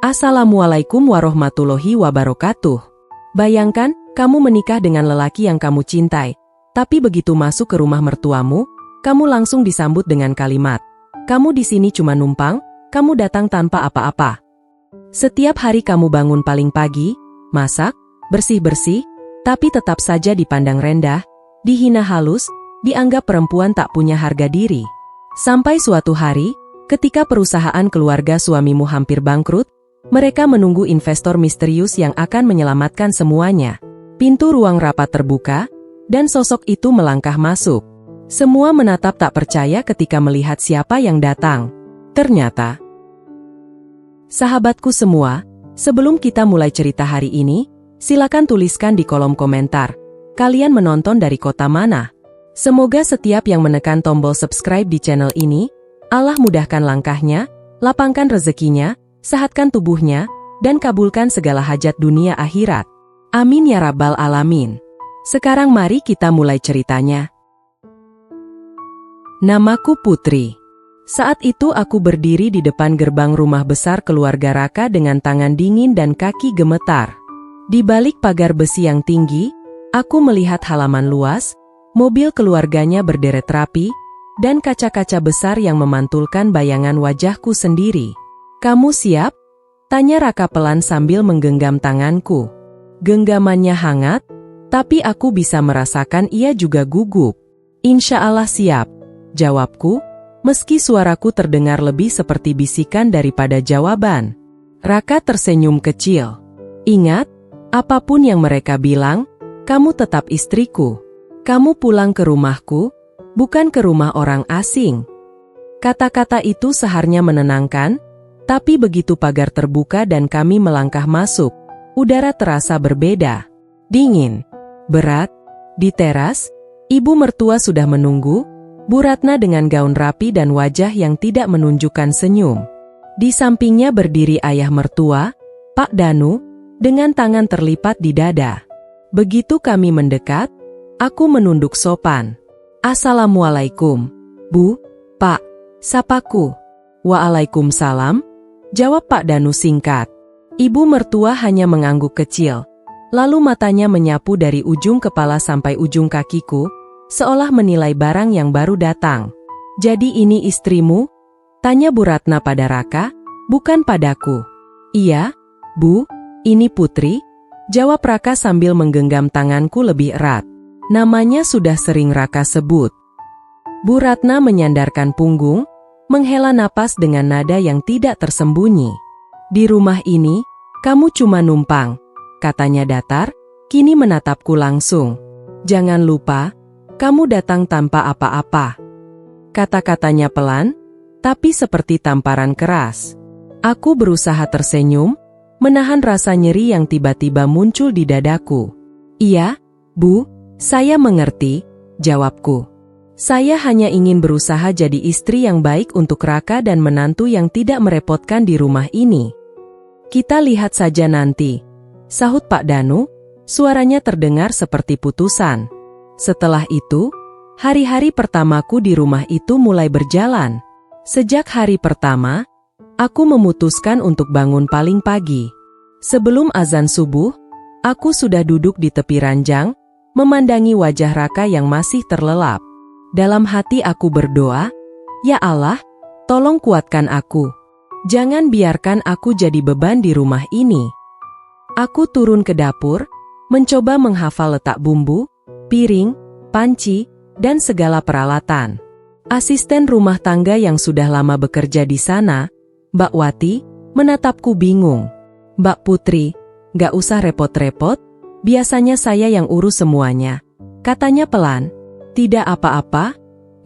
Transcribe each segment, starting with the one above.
Assalamualaikum warahmatullahi wabarakatuh. Bayangkan, kamu menikah dengan lelaki yang kamu cintai, tapi begitu masuk ke rumah mertuamu, kamu langsung disambut dengan kalimat, "Kamu di sini cuma numpang, kamu datang tanpa apa-apa." Setiap hari kamu bangun paling pagi, masak, bersih-bersih, tapi tetap saja dipandang rendah, dihina halus, dianggap perempuan tak punya harga diri. Sampai suatu hari, ketika perusahaan keluarga suamimu hampir bangkrut, mereka menunggu investor misterius yang akan menyelamatkan semuanya. Pintu ruang rapat terbuka, dan sosok itu melangkah masuk. Semua menatap tak percaya ketika melihat siapa yang datang. Ternyata, sahabatku semua, sebelum kita mulai cerita hari ini, silakan tuliskan di kolom komentar, kalian menonton dari kota mana? Semoga setiap yang menekan tombol subscribe di channel ini, Allah mudahkan langkahnya, lapangkan rezekinya, sehatkan tubuhnya, dan kabulkan segala hajat dunia akhirat. Amin ya rabbal alamin. Sekarang mari kita mulai ceritanya. Namaku Putri. Saat itu aku berdiri di depan gerbang rumah besar keluarga Raka dengan tangan dingin dan kaki gemetar. Di balik pagar besi yang tinggi, aku melihat halaman luas, mobil keluarganya berderet rapi, dan kaca-kaca besar yang memantulkan bayangan wajahku sendiri. "Kamu siap?" tanya Raka pelan sambil menggenggam tanganku. Genggamannya hangat, tapi aku bisa merasakan ia juga gugup. "Insya Allah siap," jawabku, meski suaraku terdengar lebih seperti bisikan daripada jawaban. Raka tersenyum kecil. "Ingat, apapun yang mereka bilang, kamu tetap istriku. Kamu pulang ke rumahku, bukan ke rumah orang asing." Kata-kata itu seharusnya menenangkan, tapi begitu pagar terbuka dan kami melangkah masuk, udara terasa berbeda. Dingin, berat. Di teras, ibu mertua sudah menunggu, Bu Ratna dengan gaun rapi dan wajah yang tidak menunjukkan senyum. Di sampingnya berdiri ayah mertua, Pak Danu, dengan tangan terlipat di dada. Begitu kami mendekat, aku menunduk sopan. "Assalamualaikum, Bu, Pak," sapaku. "Waalaikumsalam," jawab Pak Danu singkat. Ibu mertua hanya mengangguk kecil, lalu matanya menyapu dari ujung kepala sampai ujung kakiku, seolah menilai barang yang baru datang. "Jadi ini istrimu?" tanya Bu Ratna pada Raka, bukan padaku. "Iya, Bu, ini Putri," jawab Raka sambil menggenggam tanganku lebih erat. Namanya sudah sering Raka sebut. Bu Ratna menyandarkan punggung, menghela napas dengan nada yang tidak tersembunyi. "Di rumah ini, kamu cuma numpang," katanya datar, kini menatapku langsung. "Jangan lupa, kamu datang tanpa apa-apa." Kata-katanya pelan, tapi seperti tamparan keras. Aku berusaha tersenyum, menahan rasa nyeri yang tiba-tiba muncul di dadaku. "Iya, Bu, saya mengerti," jawabku. "Saya hanya ingin berusaha jadi istri yang baik untuk Raka dan menantu yang tidak merepotkan di rumah ini." "Kita lihat saja nanti," sahut Pak Danu, suaranya terdengar seperti putusan. Setelah itu, hari-hari pertamaku di rumah itu mulai berjalan. Sejak hari pertama, aku memutuskan untuk bangun paling pagi. Sebelum azan subuh, aku sudah duduk di tepi ranjang, memandangi wajah Raka yang masih terlelap. Dalam hati aku berdoa, "Ya Allah, tolong kuatkan aku. Jangan biarkan aku jadi beban di rumah ini." Aku turun ke dapur, mencoba menghafal letak bumbu, piring, panci, dan segala peralatan. Asisten rumah tangga yang sudah lama bekerja di sana, Mbak Wati, menatapku bingung. "Mbak Putri, gak usah repot-repot, biasanya saya yang urus semuanya," katanya pelan. "Tidak apa-apa,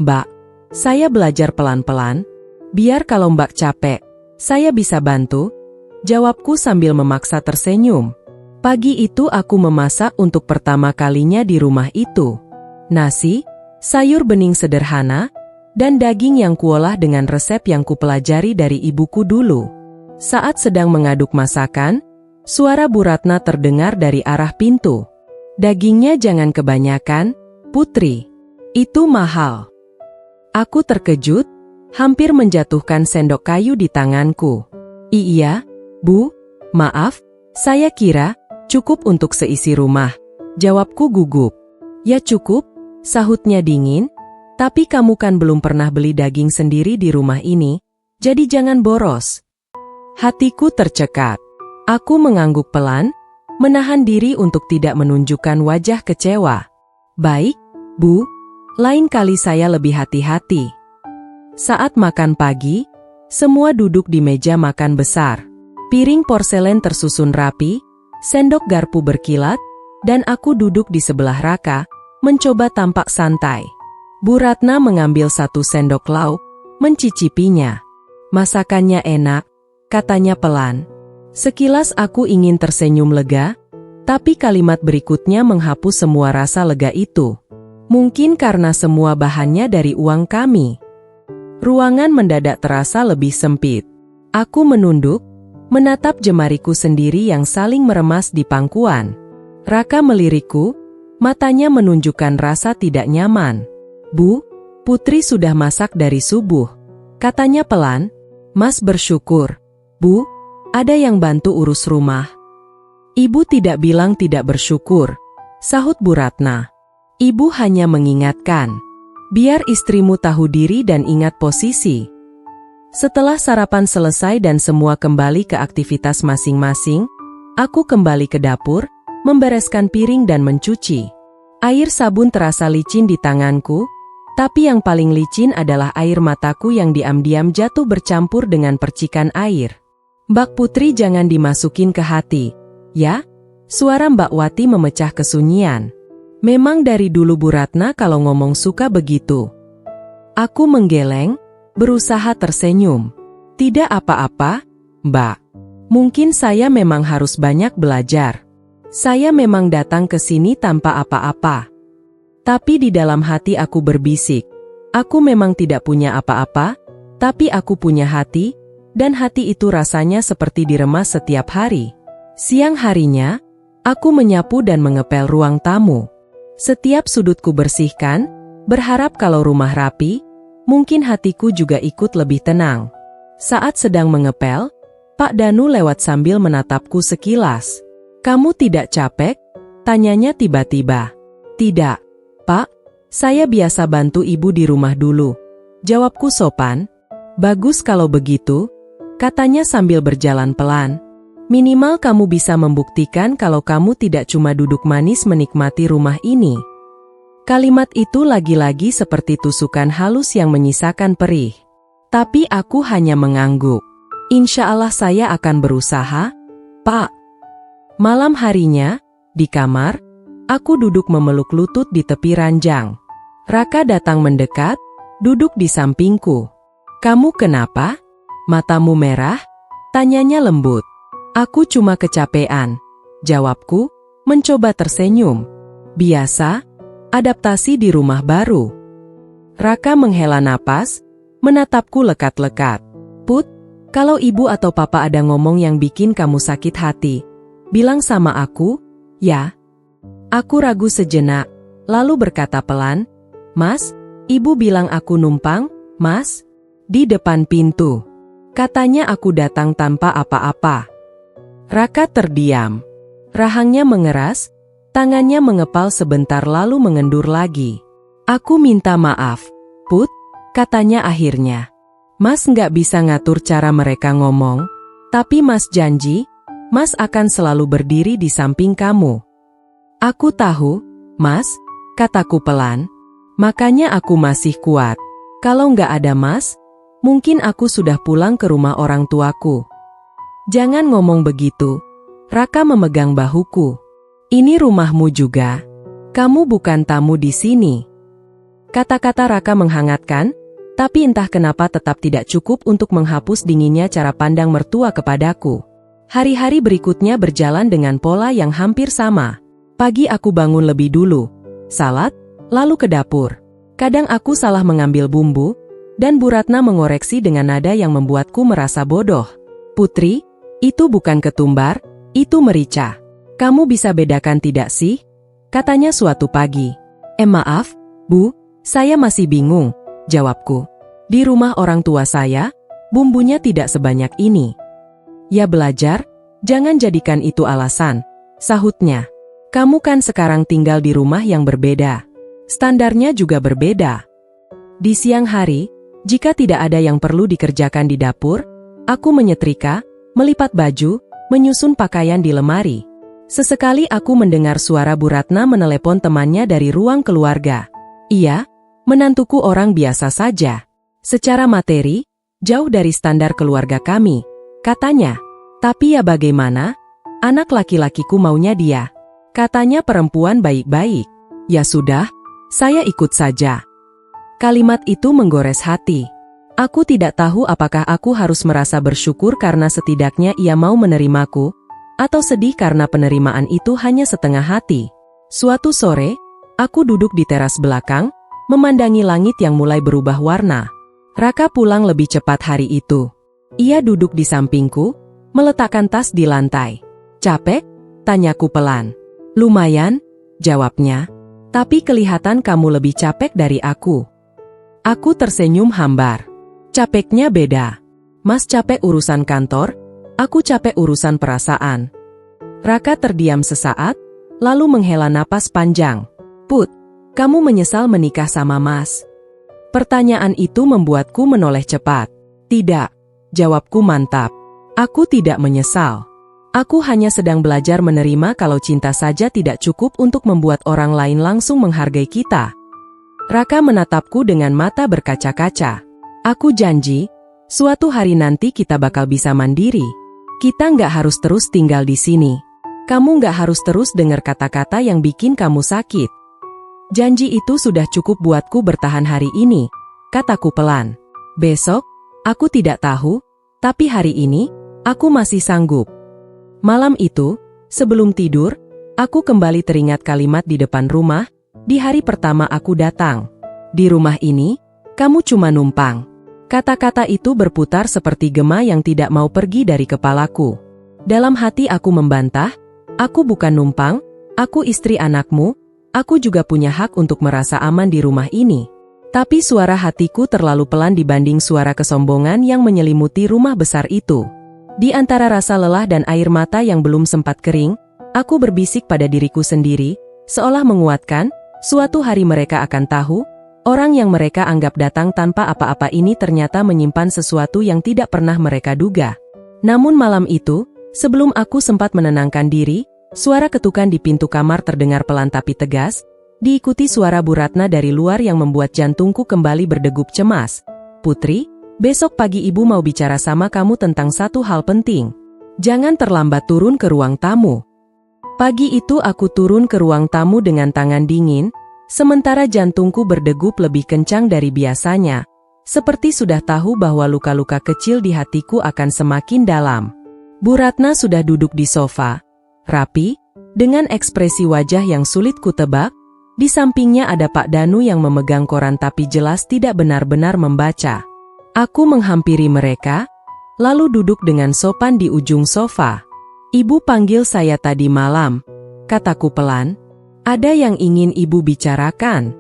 Mbak. Saya belajar pelan-pelan. Biar kalau Mbak capek, saya bisa bantu," jawabku sambil memaksa tersenyum. Pagi itu aku memasak untuk pertama kalinya di rumah itu. Nasi, sayur bening sederhana, dan daging yang kuolah dengan resep yang kupelajari dari ibuku dulu. Saat sedang mengaduk masakan, suara Bu Ratna terdengar dari arah pintu. "Dagingnya jangan kebanyakan, Putri. Itu mahal." Aku terkejut, hampir menjatuhkan sendok kayu di tanganku. "Iya, Bu, maaf, saya kira cukup untuk seisi rumah. Jawabku gugup. Ya cukup, sahutnya dingin, tapi kamu kan belum pernah beli daging sendiri di rumah ini, jadi jangan boros. Hatiku tercekat. Aku mengangguk pelan, menahan diri untuk tidak menunjukkan wajah kecewa. Baik, Bu, lain kali saya lebih hati-hati. Saat makan pagi, semua duduk di meja makan besar. Piring porselen tersusun rapi, sendok garpu berkilat, dan aku duduk di sebelah Raka, mencoba tampak santai. Bu Ratna mengambil 1 sendok lauk, mencicipinya. Masakannya enak, katanya pelan. Sekilas aku ingin tersenyum lega, tapi kalimat berikutnya menghapus semua rasa lega itu. Mungkin karena semua bahannya dari uang kami. Ruangan mendadak terasa lebih sempit. Aku menunduk, menatap jemariku sendiri yang saling meremas di pangkuan. Raka melirikku, matanya menunjukkan rasa tidak nyaman. Bu, Putri sudah masak dari subuh. Katanya pelan. Mas bersyukur. Bu, ada yang bantu urus rumah. Ibu tidak bilang tidak bersyukur, sahut Bu Ratna. Ibu hanya mengingatkan. Biar istrimu tahu diri dan ingat posisi. Setelah sarapan selesai dan semua kembali ke aktivitas masing-masing, aku kembali ke dapur, membereskan piring dan mencuci. Air sabun terasa licin di tanganku, tapi yang paling licin adalah air mataku yang diam-diam jatuh bercampur dengan percikan air. Mbak Putri jangan dimasukin ke hati, ya? Suara Mbak Wati memecah kesunyian. Memang dari dulu Bu Ratna kalau ngomong suka begitu. Aku menggeleng, berusaha tersenyum. Tidak apa-apa, Mbak. Mungkin saya memang harus banyak belajar. Saya memang datang ke sini tanpa apa-apa. Tapi di dalam hati aku berbisik. Aku memang tidak punya apa-apa, tapi aku punya hati, dan hati itu rasanya seperti diremas setiap hari. Siang harinya, aku menyapu dan mengepel ruang tamu. Setiap sudutku bersihkan, berharap kalau rumah rapi, mungkin hatiku juga ikut lebih tenang. Saat sedang mengepel, Pak Danu lewat sambil menatapku sekilas. Kamu tidak capek? Tanyanya tiba-tiba. Tidak, Pak. Saya biasa bantu ibu di rumah dulu. Jawabku sopan. Bagus kalau begitu, katanya sambil berjalan pelan. Minimal kamu bisa membuktikan kalau kamu tidak cuma duduk manis menikmati rumah ini. Kalimat itu lagi-lagi seperti tusukan halus yang menyisakan perih. Tapi aku hanya mengangguk. Insya Allah saya akan berusaha, Pak. Malam harinya, di kamar, aku duduk memeluk lutut di tepi ranjang. Raka datang mendekat, duduk di sampingku. Kamu kenapa? Matamu merah? Tanyanya lembut. Aku cuma kecapean, jawabku, mencoba tersenyum. Biasa, adaptasi di rumah baru. Raka menghela napas, menatapku lekat-lekat. Put, kalau ibu atau papa ada ngomong yang bikin kamu sakit hati, bilang sama aku, ya. Aku ragu sejenak, lalu berkata pelan, Mas, ibu bilang aku numpang, Mas, di depan pintu. Katanya aku datang tanpa apa-apa. Raka terdiam. Rahangnya mengeras, tangannya mengepal sebentar lalu mengendur lagi. Aku minta maaf, Put, katanya akhirnya. Mas nggak bisa ngatur cara mereka ngomong, tapi Mas janji, Mas akan selalu berdiri di samping kamu. Aku tahu, Mas, kataku pelan. Makanya aku masih kuat. Kalau nggak ada Mas, mungkin aku sudah pulang ke rumah orang tuaku. Jangan ngomong begitu. Raka memegang bahuku. Ini rumahmu juga. Kamu bukan tamu di sini. Kata-kata Raka menghangatkan, tapi entah kenapa tetap tidak cukup untuk menghapus dinginnya cara pandang mertua kepadaku. Hari-hari berikutnya berjalan dengan pola yang hampir sama. Pagi aku bangun lebih dulu, salat, lalu ke dapur. Kadang aku salah mengambil bumbu, dan Bu Ratna mengoreksi dengan nada yang membuatku merasa bodoh. Putri, itu bukan ketumbar, itu merica. Kamu bisa bedakan tidak sih? Katanya suatu pagi. Maaf, Bu, saya masih bingung, jawabku. Di rumah orang tua saya, bumbunya tidak sebanyak ini. Ya belajar, jangan jadikan itu alasan, sahutnya. Kamu kan sekarang tinggal di rumah yang berbeda. Standarnya juga berbeda. Di siang hari, jika tidak ada yang perlu dikerjakan di dapur, aku menyetrika, melipat baju, menyusun pakaian di lemari. Sesekali aku mendengar suara Bu Ratna menelepon temannya dari ruang keluarga. Iya, menantuku orang biasa saja. Secara materi, jauh dari standar keluarga kami, katanya. Tapi ya bagaimana? Anak laki-lakiku maunya dia. Katanya perempuan baik-baik. Ya sudah, saya ikut saja. Kalimat itu menggores hati. Aku tidak tahu apakah aku harus merasa bersyukur karena setidaknya ia mau menerimaku, atau sedih karena penerimaan itu hanya setengah hati. Suatu sore, aku duduk di teras belakang, memandangi langit yang mulai berubah warna. Raka pulang lebih cepat hari itu. Ia duduk di sampingku, meletakkan tas di lantai. Capek? Tanyaku pelan. Lumayan, jawabnya. Tapi kelihatan kamu lebih capek dari aku. Aku tersenyum hambar. Capeknya beda. Mas capek urusan kantor, aku capek urusan perasaan. Raka terdiam sesaat, lalu menghela napas panjang. Put, kamu menyesal menikah sama Mas? Pertanyaan itu membuatku menoleh cepat. Tidak, jawabku mantap. Aku tidak menyesal. Aku hanya sedang belajar menerima kalau cinta saja tidak cukup untuk membuat orang lain langsung menghargai kita. Raka menatapku dengan mata berkaca-kaca. Aku janji, suatu hari nanti kita bakal bisa mandiri. Kita nggak harus terus tinggal di sini. Kamu nggak harus terus dengar kata-kata yang bikin kamu sakit. Janji itu sudah cukup buatku bertahan hari ini, kataku pelan. Besok, aku tidak tahu, tapi hari ini, aku masih sanggup. Malam itu, sebelum tidur, aku kembali teringat kalimat di depan rumah, di hari pertama aku datang. Di rumah ini, kamu cuma numpang. Kata-kata itu berputar seperti gema yang tidak mau pergi dari kepalaku. Dalam hati aku membantah, aku bukan numpang, aku istri anakmu, aku juga punya hak untuk merasa aman di rumah ini. Tapi suara hatiku terlalu pelan dibanding suara kesombongan yang menyelimuti rumah besar itu. Di antara rasa lelah dan air mata yang belum sempat kering, aku berbisik pada diriku sendiri, seolah menguatkan, suatu hari mereka akan tahu, orang yang mereka anggap datang tanpa apa-apa ini ternyata menyimpan sesuatu yang tidak pernah mereka duga. Namun malam itu, sebelum aku sempat menenangkan diri, suara ketukan di pintu kamar terdengar pelan tapi tegas, diikuti suara Bu Ratna dari luar yang membuat jantungku kembali berdegup cemas. Putri, besok pagi ibu mau bicara sama kamu tentang satu hal penting. Jangan terlambat turun ke ruang tamu. Pagi itu aku turun ke ruang tamu dengan tangan dingin, sementara jantungku berdegup lebih kencang dari biasanya, seperti sudah tahu bahwa luka-luka kecil di hatiku akan semakin dalam. Bu Ratna sudah duduk di sofa, rapi, dengan ekspresi wajah yang sulit kutebak. Di sampingnya ada Pak Danu yang memegang koran tapi jelas tidak benar-benar membaca. Aku menghampiri mereka, lalu duduk dengan sopan di ujung sofa. Ibu panggil saya tadi malam, kataku pelan. Ada yang ingin ibu bicarakan.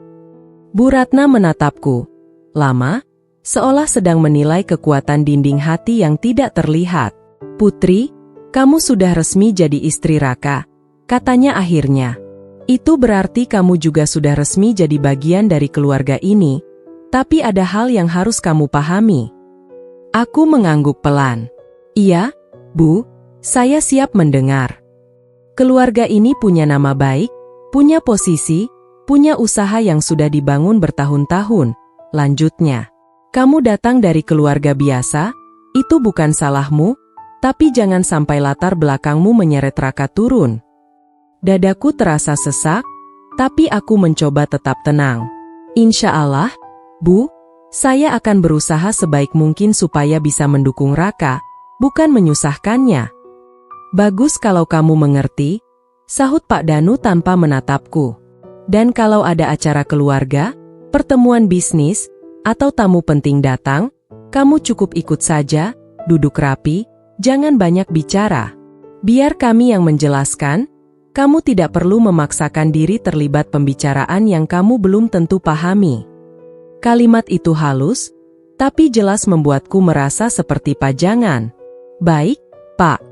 Bu Ratna menatapku lama, seolah sedang menilai kekuatan dinding hati yang tidak terlihat. Putri, kamu sudah resmi jadi istri Raka, katanya akhirnya. Itu berarti kamu juga sudah resmi jadi bagian dari keluarga ini, tapi ada hal yang harus kamu pahami. Aku mengangguk pelan. Iya, Bu, saya siap mendengar. Keluarga ini punya nama baik, punya posisi, punya usaha yang sudah dibangun bertahun-tahun. Lanjutnya, kamu datang dari keluarga biasa, itu bukan salahmu, tapi jangan sampai latar belakangmu menyeret Raka turun. Dadaku terasa sesak, tapi aku mencoba tetap tenang. Insya Allah, Bu, saya akan berusaha sebaik mungkin supaya bisa mendukung Raka, bukan menyusahkannya. Bagus kalau kamu mengerti, sahut Pak Danu tanpa menatapku. Dan kalau ada acara keluarga, pertemuan bisnis, atau tamu penting datang, kamu cukup ikut saja, duduk rapi, jangan banyak bicara. Biar kami yang menjelaskan, kamu tidak perlu memaksakan diri terlibat pembicaraan yang kamu belum tentu pahami. Kalimat itu halus, tapi jelas membuatku merasa seperti pajangan. Baik, Pak.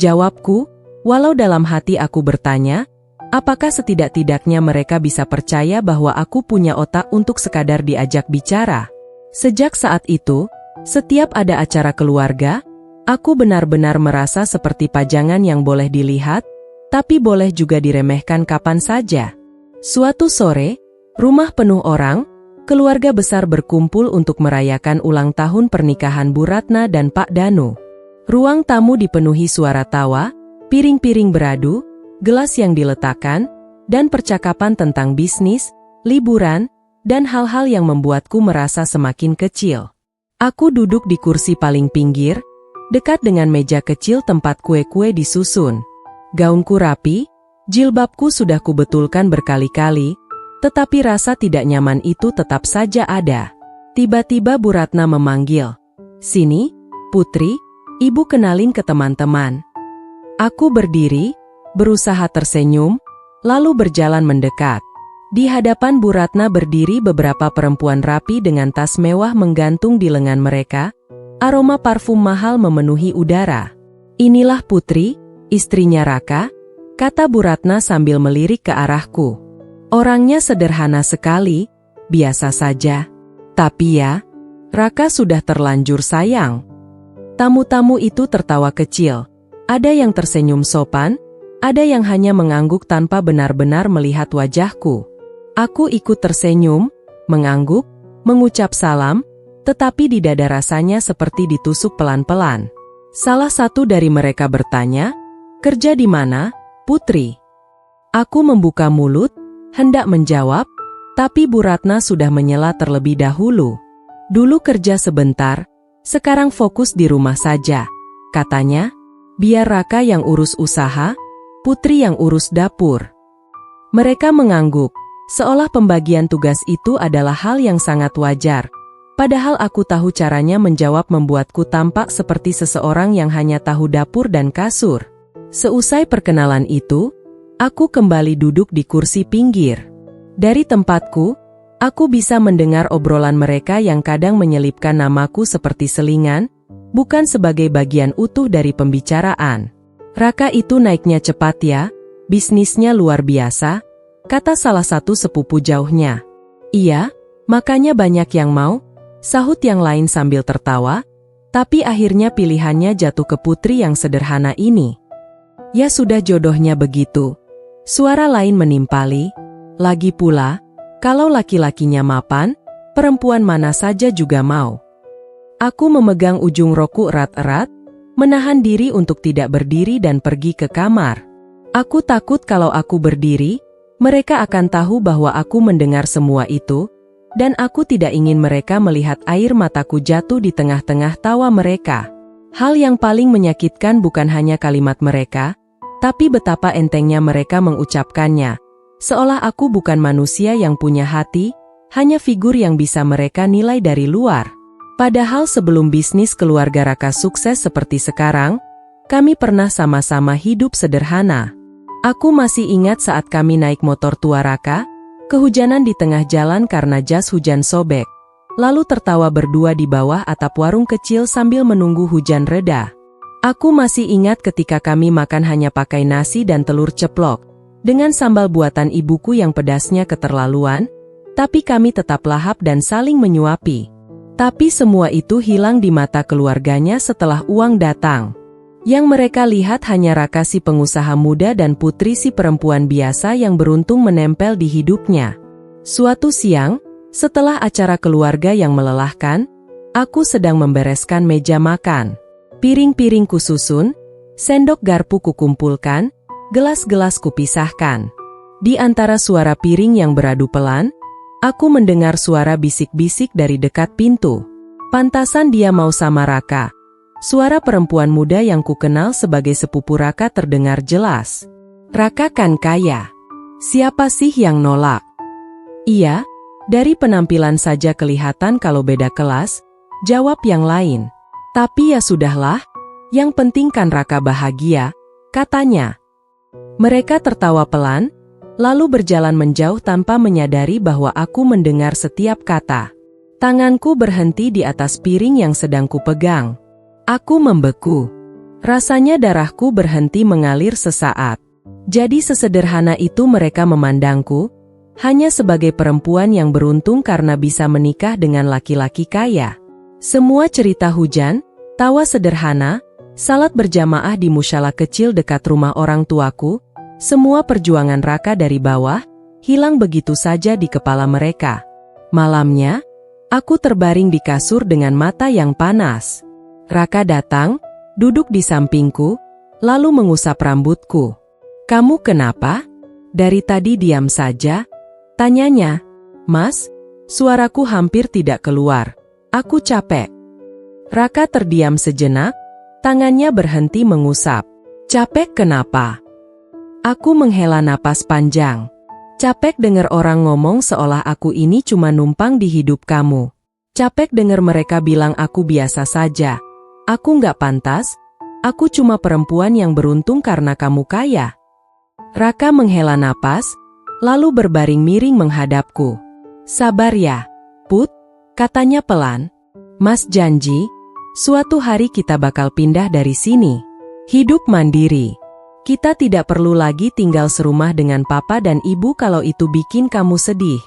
Jawabku, walau dalam hati aku bertanya, apakah setidak-tidaknya mereka bisa percaya bahwa aku punya otak untuk sekadar diajak bicara. Sejak saat itu, setiap ada acara keluarga, aku benar-benar merasa seperti pajangan yang boleh dilihat, tapi boleh juga diremehkan kapan saja. Suatu sore, rumah penuh orang, keluarga besar berkumpul untuk merayakan ulang tahun pernikahan Bu Ratna dan Pak Danu. Ruang tamu dipenuhi suara tawa, piring-piring beradu, gelas yang diletakkan, dan percakapan tentang bisnis, liburan, dan hal-hal yang membuatku merasa semakin kecil. Aku duduk di kursi paling pinggir, dekat dengan meja kecil tempat kue-kue disusun. Gaunku rapi, jilbabku sudah kubetulkan berkali-kali, tetapi rasa tidak nyaman itu tetap saja ada. Tiba-tiba Bu Ratna memanggil, "Sini, Putri, Ibu kenalin ke teman-teman." Aku berdiri, berusaha tersenyum, lalu berjalan mendekat. Di hadapan Bu Ratna berdiri beberapa perempuan rapi dengan tas mewah menggantung di lengan mereka. Aroma parfum mahal memenuhi udara. "Inilah Putri, istrinya Raka," kata Bu Ratna sambil melirik ke arahku. Orangnya sederhana sekali, biasa saja. Tapi ya, Raka sudah terlanjur sayang. Tamu-tamu itu tertawa kecil. Ada yang tersenyum sopan, ada yang hanya mengangguk tanpa benar-benar melihat wajahku. Aku ikut tersenyum, mengangguk, mengucap salam, tetapi di dada rasanya seperti ditusuk pelan-pelan. Salah satu dari mereka bertanya, "Kerja di mana, Putri?" Aku membuka mulut, hendak menjawab, tapi Bu Ratna sudah menyela terlebih dahulu. "Dulu kerja sebentar, sekarang fokus di rumah saja," katanya. "Biar Raka yang urus usaha, Putri yang urus dapur." Mereka mengangguk, seolah pembagian tugas itu adalah hal yang sangat wajar. Padahal aku tahu caranya menjawab membuatku tampak seperti seseorang yang hanya tahu dapur dan kasur. Seusai perkenalan itu, aku kembali duduk di kursi pinggir. Dari tempatku, aku bisa mendengar obrolan mereka yang kadang menyelipkan namaku seperti selingan, bukan sebagai bagian utuh dari pembicaraan. "Raka itu naiknya cepat ya, bisnisnya luar biasa," kata salah satu sepupu jauhnya. "Iya, makanya banyak yang mau," sahut yang lain sambil tertawa, "tapi akhirnya pilihannya jatuh ke Putri yang sederhana ini." "Ya sudah jodohnya begitu," suara lain menimpali. "Lagi pula, kalau laki-lakinya mapan, perempuan mana saja juga mau." Aku memegang ujung rokku erat-erat, menahan diri untuk tidak berdiri dan pergi ke kamar. Aku takut kalau aku berdiri, mereka akan tahu bahwa aku mendengar semua itu, dan aku tidak ingin mereka melihat air mataku jatuh di tengah-tengah tawa mereka. Hal yang paling menyakitkan bukan hanya kalimat mereka, tapi betapa entengnya mereka mengucapkannya. Seolah aku bukan manusia yang punya hati, hanya figur yang bisa mereka nilai dari luar. Padahal sebelum bisnis keluarga Raka sukses seperti sekarang, kami pernah sama-sama hidup sederhana. Aku masih ingat saat kami naik motor tua Raka, kehujanan di tengah jalan karena jas hujan sobek. Lalu tertawa berdua di bawah atap warung kecil sambil menunggu hujan reda. Aku masih ingat ketika kami makan hanya pakai nasi dan telur ceplok, dengan sambal buatan ibuku yang pedasnya keterlaluan, tapi kami tetap lahap dan saling menyuapi. Tapi semua itu hilang di mata keluarganya setelah uang datang. Yang mereka lihat hanya Raka si pengusaha muda dan Putri si perempuan biasa yang beruntung menempel di hidupnya. Suatu siang, setelah acara keluarga yang melelahkan, aku sedang membereskan meja makan. Piring-piring kususun, sendok garpu kukumpulkan, gelas-gelas kupisahkan. Di antara suara piring yang beradu pelan, aku mendengar suara bisik-bisik dari dekat pintu. Pantasan dia mau sama Raka. Suara perempuan muda yang kukenal sebagai sepupu Raka terdengar jelas. "Raka kan kaya. Siapa sih yang nolak?" "Iya, dari penampilan saja kelihatan kalau beda kelas," jawab yang lain. "Tapi ya sudahlah, yang penting kan Raka bahagia," katanya. Mereka tertawa pelan, lalu berjalan menjauh tanpa menyadari bahwa aku mendengar setiap kata. Tanganku berhenti di atas piring yang sedang kupegang. Aku membeku. Rasanya darahku berhenti mengalir sesaat. Jadi sesederhana itu mereka memandangku, hanya sebagai perempuan yang beruntung karena bisa menikah dengan laki-laki kaya. Semua cerita hujan, tawa sederhana, salat berjamaah di musala kecil dekat rumah orang tuaku, semua perjuangan Raka dari bawah, hilang begitu saja di kepala mereka. Malamnya, aku terbaring di kasur dengan mata yang panas. Raka datang, duduk di sampingku, lalu mengusap rambutku. "Kamu kenapa? Dari tadi diam saja?" tanyanya. "Mas, suaraku hampir tidak keluar. Aku capek." Raka terdiam sejenak, tangannya berhenti mengusap. "Capek kenapa?" Aku menghela napas panjang. "Capek dengar orang ngomong seolah aku ini cuma numpang di hidup kamu. Capek dengar mereka bilang aku biasa saja. Aku nggak pantas, aku cuma perempuan yang beruntung karena kamu kaya." Raka menghela napas, lalu berbaring miring menghadapku. "Sabar ya, Put," katanya pelan. "Mas janji, suatu hari kita bakal pindah dari sini. Hidup mandiri. Kita tidak perlu lagi tinggal serumah dengan papa dan ibu kalau itu bikin kamu sedih."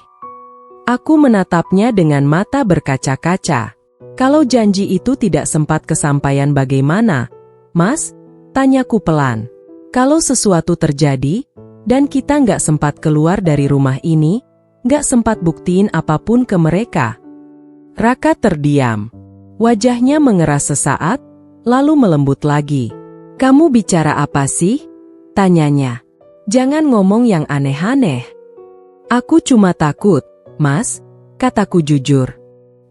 Aku menatapnya dengan mata berkaca-kaca. "Kalau janji itu tidak sempat kesampaian bagaimana, Mas?" tanyaku pelan. "Kalau sesuatu terjadi, dan kita nggak sempat keluar dari rumah ini, nggak sempat buktiin apapun ke mereka." Raka terdiam. Wajahnya mengeras sesaat, lalu melembut lagi. "Kamu bicara apa sih?" tanyanya. "Jangan ngomong yang aneh-aneh." "Aku cuma takut, Mas," kataku jujur.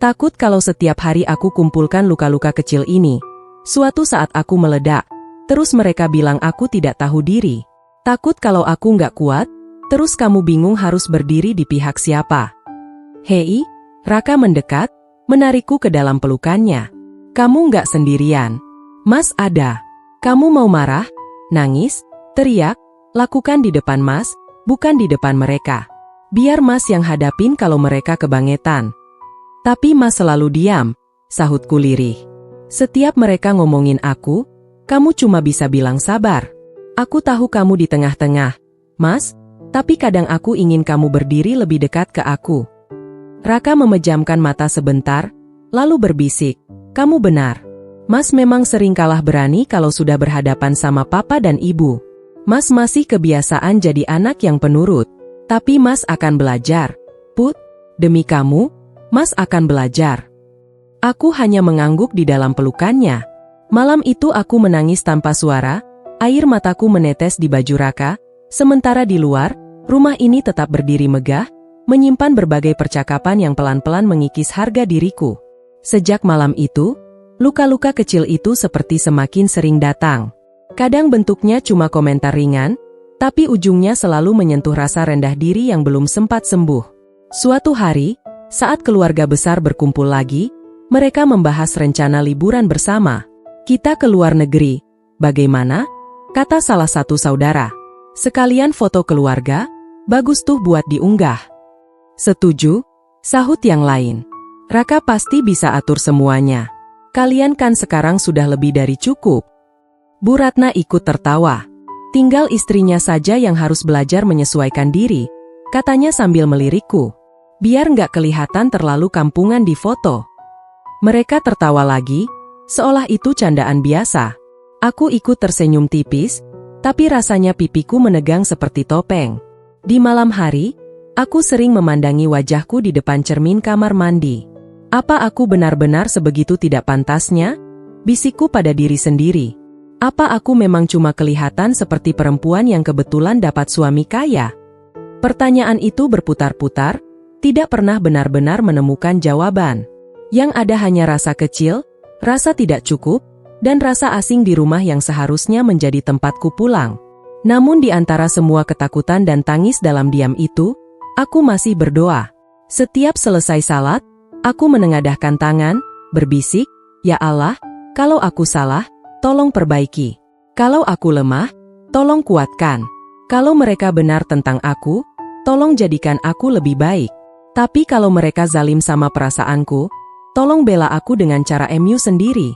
"Takut kalau setiap hari aku kumpulkan luka-luka kecil ini, suatu saat aku meledak, terus mereka bilang aku tidak tahu diri. Takut kalau aku nggak kuat, terus kamu bingung harus berdiri di pihak siapa." "Hei," Raka mendekat, menarikku ke dalam pelukannya. "Kamu nggak sendirian. Mas ada. Kamu mau marah, nangis, teriak, lakukan di depan Mas, bukan di depan mereka. Biar Mas yang hadapin kalau mereka kebangetan." "Tapi Mas selalu diam," sahutku lirih. "Setiap mereka ngomongin aku, kamu cuma bisa bilang sabar. Aku tahu kamu di tengah-tengah, Mas, tapi kadang aku ingin kamu berdiri lebih dekat ke aku." Raka memejamkan mata sebentar, lalu berbisik, "Kamu benar. Mas memang sering kalah berani kalau sudah berhadapan sama papa dan ibu. Mas masih kebiasaan jadi anak yang penurut. Tapi Mas akan belajar, Put. Demi kamu, Mas akan belajar." Aku hanya mengangguk di dalam pelukannya. Malam itu aku menangis tanpa suara, air mataku menetes di baju Raka, sementara di luar, rumah ini tetap berdiri megah, menyimpan berbagai percakapan yang pelan-pelan mengikis harga diriku. Sejak malam itu, luka-luka kecil itu seperti semakin sering datang. Kadang bentuknya cuma komentar ringan, tapi ujungnya selalu menyentuh rasa rendah diri yang belum sempat sembuh. Suatu hari, saat keluarga besar berkumpul lagi, mereka membahas rencana liburan bersama. "Kita ke luar negeri, bagaimana?" kata salah satu saudara. "Sekalian foto keluarga, bagus tuh buat diunggah." "Setuju," sahut yang lain. "Raka pasti bisa atur semuanya. Kalian kan sekarang sudah lebih dari cukup." Bu Ratna ikut tertawa. "Tinggal istrinya saja yang harus belajar menyesuaikan diri," katanya sambil melirikku. "Biar nggak kelihatan terlalu kampungan di foto." Mereka tertawa lagi, seolah itu candaan biasa. Aku ikut tersenyum tipis, tapi rasanya pipiku menegang seperti topeng. Di malam hari, aku sering memandangi wajahku di depan cermin kamar mandi. Apa aku benar-benar sebegitu tidak pantasnya? Bisikku pada diri sendiri. Apa aku memang cuma kelihatan seperti perempuan yang kebetulan dapat suami kaya? Pertanyaan itu berputar-putar, tidak pernah benar-benar menemukan jawaban. Yang ada hanya rasa kecil, rasa tidak cukup, dan rasa asing di rumah yang seharusnya menjadi tempatku pulang. Namun di antara semua ketakutan dan tangis dalam diam itu, aku masih berdoa. Setiap selesai salat, aku menengadahkan tangan, berbisik, "Ya Allah, kalau aku salah, tolong perbaiki. Kalau aku lemah, tolong kuatkan. Kalau mereka benar tentang aku, tolong jadikan aku lebih baik. Tapi kalau mereka zalim sama perasaanku, tolong bela aku dengan cara MU sendiri."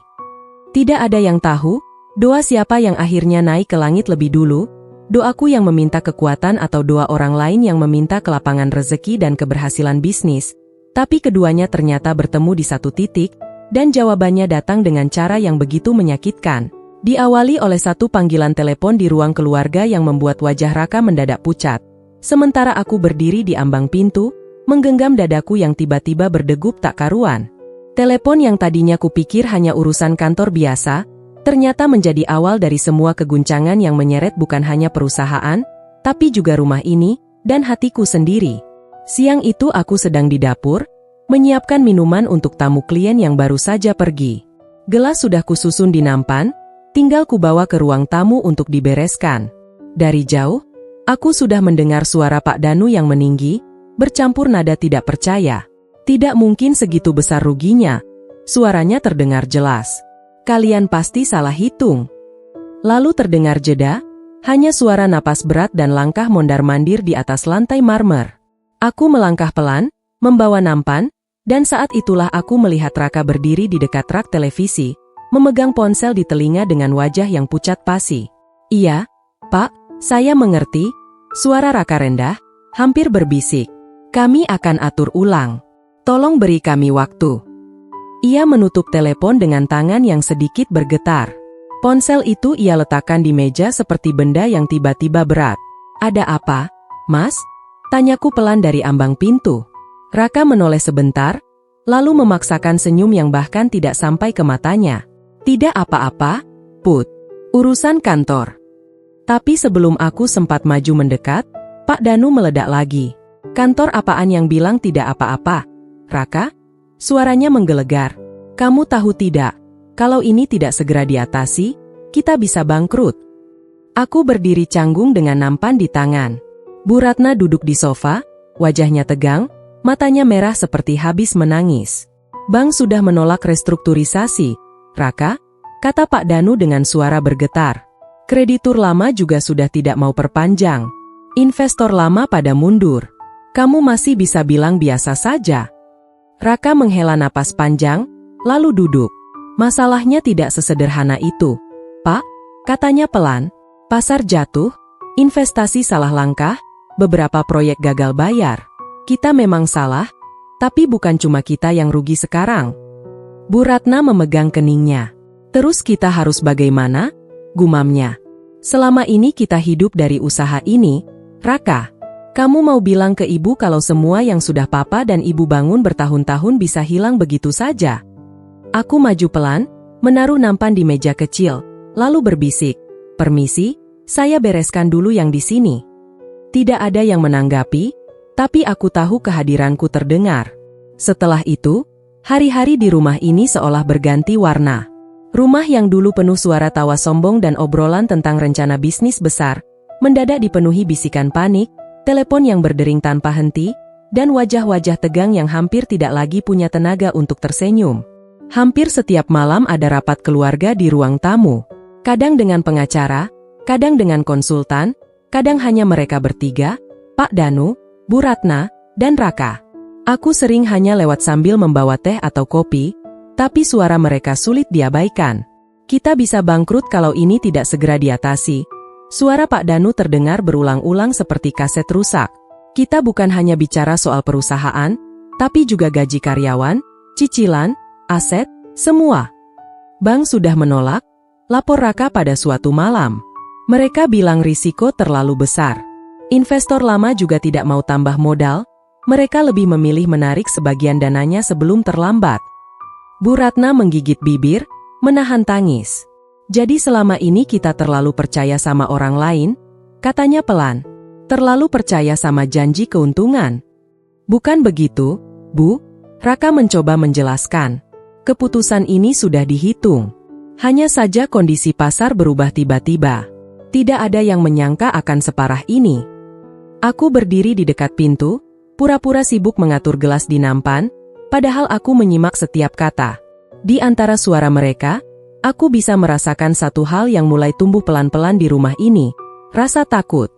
Tidak ada yang tahu, Doa siapa yang akhirnya naik ke langit lebih dulu? Doaku yang meminta kekuatan atau doa orang lain yang meminta kelapangan rezeki dan keberhasilan bisnis? Tapi keduanya ternyata bertemu di satu titik, dan jawabannya datang dengan cara yang begitu menyakitkan. Diawali oleh satu panggilan telepon di ruang keluarga yang membuat wajah Raka mendadak pucat. Sementara aku berdiri di ambang pintu, menggenggam dadaku yang tiba-tiba berdegup tak karuan. Telepon yang tadinya kupikir hanya urusan kantor biasa, ternyata menjadi awal dari semua keguncangan yang menyeret bukan hanya perusahaan, tapi juga rumah ini, dan hatiku sendiri. Siang itu aku sedang di dapur, menyiapkan minuman untuk tamu klien yang baru saja pergi. Gelas sudah kususun di nampan, tinggal kubawa ke ruang tamu untuk dibereskan. Dari jauh, aku sudah mendengar suara Pak Danu yang meninggi, bercampur nada tidak percaya. Tidak mungkin segitu besar ruginya. Suaranya terdengar jelas. Kalian pasti salah hitung. Lalu terdengar jeda, hanya suara napas berat dan langkah mondar-mandir di atas lantai marmer. Aku melangkah pelan, membawa nampan, dan saat itulah aku melihat Raka berdiri di dekat rak televisi, memegang ponsel di telinga dengan wajah yang pucat pasi. Iya, Pak, saya mengerti. Suara Raka rendah, hampir berbisik. Kami akan atur ulang. Tolong beri kami waktu. Ia menutup telepon dengan tangan yang sedikit bergetar. Ponsel itu ia letakkan di meja seperti benda yang tiba-tiba berat. Ada apa, Mas? Tanyaku pelan dari ambang pintu. Raka menoleh sebentar, lalu memaksakan senyum yang bahkan tidak sampai ke matanya. Tidak apa-apa, Put. Urusan kantor. Tapi sebelum aku sempat maju mendekat, Pak Danu meledak lagi. Kantor apaan yang bilang tidak apa-apa? Raka? Suaranya menggelegar. Kamu tahu tidak, kalau ini tidak segera diatasi, kita bisa bangkrut. Aku berdiri canggung dengan nampan di tangan. Bu Ratna duduk di sofa, wajahnya tegang, matanya merah seperti habis menangis. Bank sudah menolak restrukturisasi, Raka, kata Pak Danu dengan suara bergetar. Kreditur lama juga sudah tidak mau perpanjang. Investor lama pada mundur. Kamu masih bisa bilang biasa saja. Raka menghela napas panjang, lalu duduk. Masalahnya tidak sesederhana itu, Pak, katanya pelan. Pasar jatuh, investasi salah langkah, beberapa proyek gagal bayar. Kita memang salah, tapi bukan cuma kita yang rugi sekarang. Bu Ratna memegang keningnya. Terus kita harus bagaimana? Gumamnya. Selama ini kita hidup dari usaha ini, Raka. Kamu mau bilang ke ibu kalau semua yang sudah papa dan ibu bangun bertahun-tahun bisa hilang begitu saja? Aku maju pelan, menaruh nampan di meja kecil, lalu berbisik. Permisi, saya bereskan dulu yang di sini. Tidak ada yang menanggapi, tapi aku tahu kehadiranku terdengar. Setelah itu, hari-hari di rumah ini seolah berganti warna. Rumah yang dulu penuh suara tawa sombong dan obrolan tentang rencana bisnis besar, mendadak dipenuhi bisikan panik, telepon yang berdering tanpa henti, dan wajah-wajah tegang yang hampir tidak lagi punya tenaga untuk tersenyum. Hampir setiap malam ada rapat keluarga di ruang tamu. Kadang dengan pengacara, kadang dengan konsultan, kadang hanya mereka bertiga, Pak Danu, Bu Ratna, dan Raka. Aku sering hanya lewat sambil membawa teh atau kopi, tapi suara mereka sulit diabaikan. Kita bisa bangkrut kalau ini tidak segera diatasi. Suara Pak Danu terdengar berulang-ulang seperti kaset rusak. Kita bukan hanya bicara soal perusahaan, tapi juga gaji karyawan, cicilan, aset, semua. Bank sudah menolak, lapor Raka pada suatu malam. Mereka bilang risiko terlalu besar. Investor lama juga tidak mau tambah modal, mereka lebih memilih menarik sebagian dananya sebelum terlambat. Bu Ratna menggigit bibir, menahan tangis. Jadi selama ini kita terlalu percaya sama orang lain, katanya pelan. Terlalu percaya sama janji keuntungan. Bukan begitu, Bu, Raka mencoba menjelaskan. Keputusan ini sudah dihitung. Hanya saja kondisi pasar berubah tiba-tiba. Tidak ada yang menyangka akan separah ini. Aku berdiri di dekat pintu, pura-pura sibuk mengatur gelas di nampan, padahal aku menyimak setiap kata. Di antara suara mereka, aku bisa merasakan satu hal yang mulai tumbuh pelan-pelan di rumah ini, rasa takut.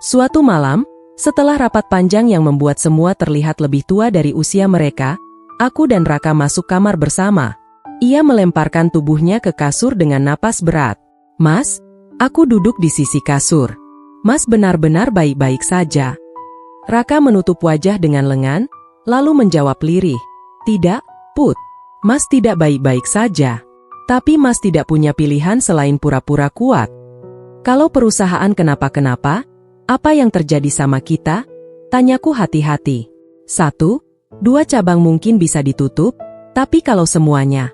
Suatu malam, setelah rapat panjang yang membuat semua terlihat lebih tua dari usia mereka, aku dan Raka masuk kamar bersama. Ia melemparkan tubuhnya ke kasur dengan napas berat. Mas, aku duduk di sisi kasur. Mas benar-benar baik-baik saja. Raka menutup wajah dengan lengan, lalu menjawab lirih. Tidak, Put. Mas tidak baik-baik saja. Tapi Mas tidak punya pilihan selain pura-pura kuat. Kalau perusahaan kenapa-kenapa, apa yang terjadi sama kita? Tanyaku hati-hati. 1, 2 cabang mungkin bisa ditutup, tapi kalau semuanya.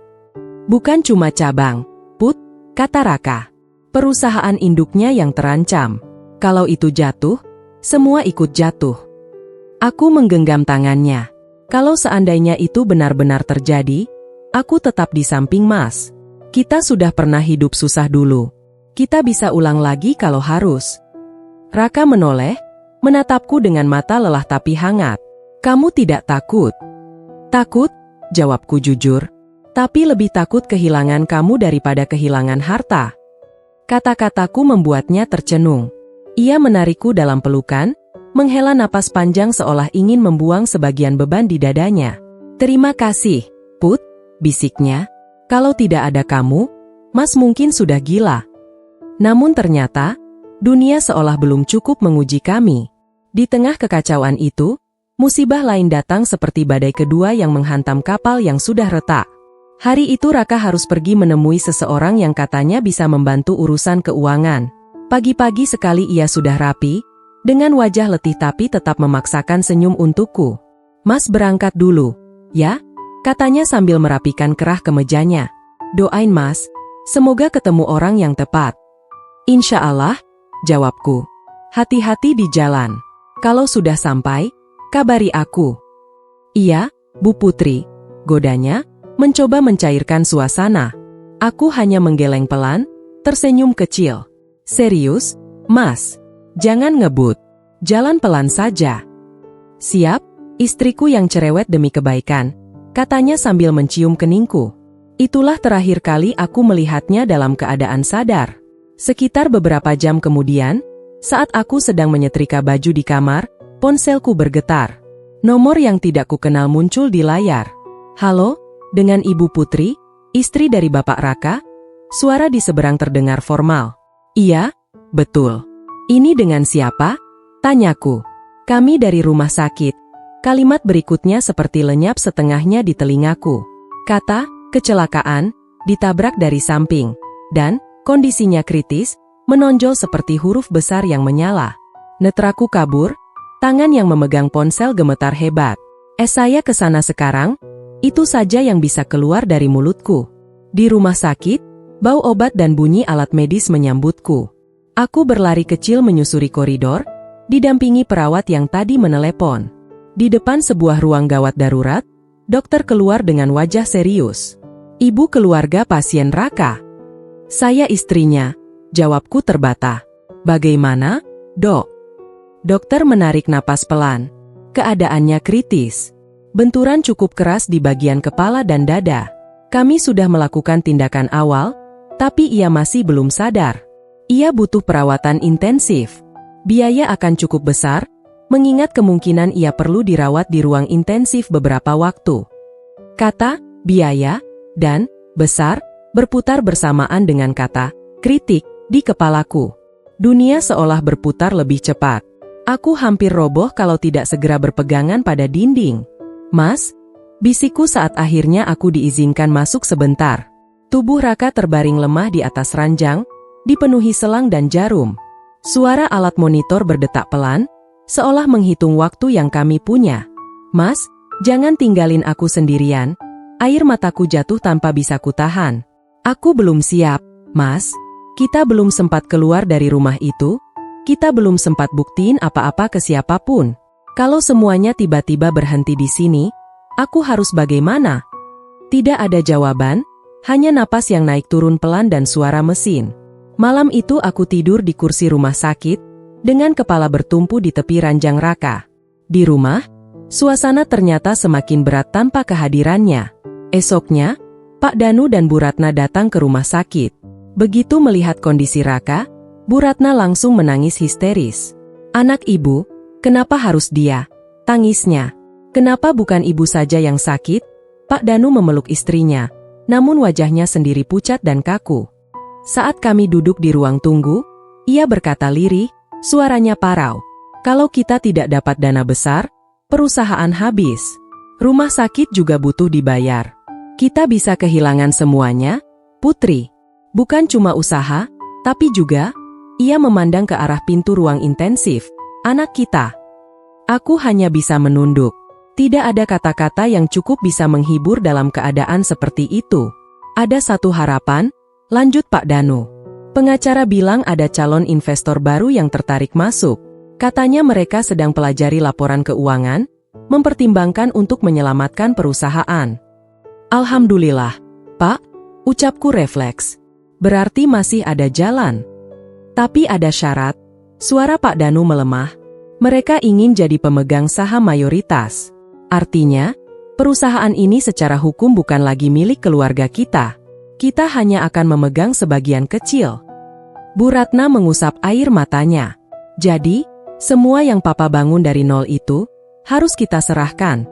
Bukan cuma cabang, Put, kata Raka. Perusahaan induknya yang terancam. Kalau itu jatuh, semua ikut jatuh. Aku menggenggam tangannya. Kalau seandainya itu benar-benar terjadi, aku tetap di samping Mas. Kita sudah pernah hidup susah dulu. Kita bisa ulang lagi kalau harus. Raka menoleh, menatapku dengan mata lelah tapi hangat. Kamu tidak takut? Takut, jawabku jujur. Tapi lebih takut kehilangan kamu daripada kehilangan harta. Kata-kataku membuatnya tercenung. Ia menarikku dalam pelukan, menghela napas panjang seolah ingin membuang sebagian beban di dadanya. Terima kasih, Put, bisiknya. Kalau tidak ada kamu, Mas mungkin sudah gila. Namun ternyata, dunia seolah belum cukup menguji kami. Di tengah kekacauan itu, musibah lain datang seperti badai kedua yang menghantam kapal yang sudah retak. Hari itu Raka harus pergi menemui seseorang yang katanya bisa membantu urusan keuangan. Pagi-pagi sekali ia sudah rapi, dengan wajah letih tapi tetap memaksakan senyum untukku. Mas berangkat dulu, ya? Katanya sambil merapikan kerah kemejanya. Doain Mas, semoga ketemu orang yang tepat. Insya Allah, jawabku. Hati-hati di jalan. Kalau sudah sampai, kabari aku. Iya, Bu Putri, godanya, mencoba mencairkan suasana. Aku hanya menggeleng pelan, tersenyum kecil. Serius, Mas? Jangan ngebut. Jalan pelan saja. Siap, istriku yang cerewet demi kebaikan, katanya sambil mencium keningku. Itulah terakhir kali aku melihatnya dalam keadaan sadar. Sekitar beberapa jam kemudian, saat aku sedang menyetrika baju di kamar, ponselku bergetar. Nomor yang tidak kukenal muncul di layar. Halo, dengan Ibu Putri, istri dari Bapak Raka? Suara di seberang terdengar formal. Iya, betul. Ini dengan siapa? Tanyaku. Kami dari rumah sakit. Kalimat berikutnya seperti lenyap setengahnya di telingaku. Kata, kecelakaan, ditabrak dari samping, dan kondisinya kritis, menonjol seperti huruf besar yang menyala. Netraku kabur, tangan yang memegang ponsel gemetar hebat. Saya kesana sekarang, itu saja yang bisa keluar dari mulutku. Di rumah sakit, bau obat dan bunyi alat medis menyambutku. Aku berlari kecil menyusuri koridor, didampingi perawat yang tadi menelepon. Di depan sebuah ruang gawat darurat, dokter keluar dengan wajah serius. Ibu keluarga pasien Raka. Saya istrinya, jawabku terbata. Bagaimana, Dok? Dokter menarik napas pelan. Keadaannya kritis. Benturan cukup keras di bagian kepala dan dada. Kami sudah melakukan tindakan awal, tapi ia masih belum sadar. Ia butuh perawatan intensif. Biaya akan cukup besar, mengingat kemungkinan ia perlu dirawat di ruang intensif beberapa waktu. Kata, biaya, dan besar, berputar bersamaan dengan kata, kritik, di kepalaku. Dunia seolah berputar lebih cepat. Aku hampir roboh kalau tidak segera berpegangan pada dinding. Mas, bisikku saat akhirnya aku diizinkan masuk sebentar. Tubuh Raka terbaring lemah di atas ranjang, dipenuhi selang dan jarum. Suara alat monitor berdetak pelan, seolah menghitung waktu yang kami punya. Mas, jangan tinggalin aku sendirian. Air mataku jatuh tanpa bisa kutahan. Aku belum siap, Mas. Kita belum sempat keluar dari rumah itu. Kita belum sempat buktiin apa-apa ke siapapun. Kalau semuanya tiba-tiba berhenti di sini, aku harus bagaimana? Tidak ada jawaban, hanya napas yang naik turun pelan dan suara mesin. Malam itu aku tidur di kursi rumah sakit, dengan kepala bertumpu di tepi ranjang Raka. Di rumah, suasana ternyata semakin berat tanpa kehadirannya. Esoknya, Pak Danu dan Bu Ratna datang ke rumah sakit. Begitu melihat kondisi Raka, Bu Ratna langsung menangis histeris. Anak ibu, kenapa harus dia? Tangisnya. Kenapa bukan ibu saja yang sakit? Pak Danu memeluk istrinya, namun wajahnya sendiri pucat dan kaku. Saat kami duduk di ruang tunggu, ia berkata lirih, suaranya parau. Kalau kita tidak dapat dana besar, perusahaan habis. Rumah sakit juga butuh dibayar. Kita bisa kehilangan semuanya, Putri. Bukan cuma usaha, tapi juga, ia memandang ke arah pintu ruang intensif, anak kita. Aku hanya bisa menunduk. Tidak ada kata-kata yang cukup bisa menghibur dalam keadaan seperti itu. Ada satu harapan, lanjut Pak Danu. Pengacara bilang ada calon investor baru yang tertarik masuk. Katanya mereka sedang pelajari laporan keuangan, mempertimbangkan untuk menyelamatkan perusahaan. Alhamdulillah, Pak, ucapku refleks. Berarti masih ada jalan. Tapi ada syarat. Suara Pak Danu melemah. Mereka ingin jadi pemegang saham mayoritas. Artinya, perusahaan ini secara hukum bukan lagi milik keluarga kita. Kita hanya akan memegang sebagian kecil. Bu Ratna mengusap air matanya. Jadi, semua yang Papa bangun dari nol itu, harus kita serahkan.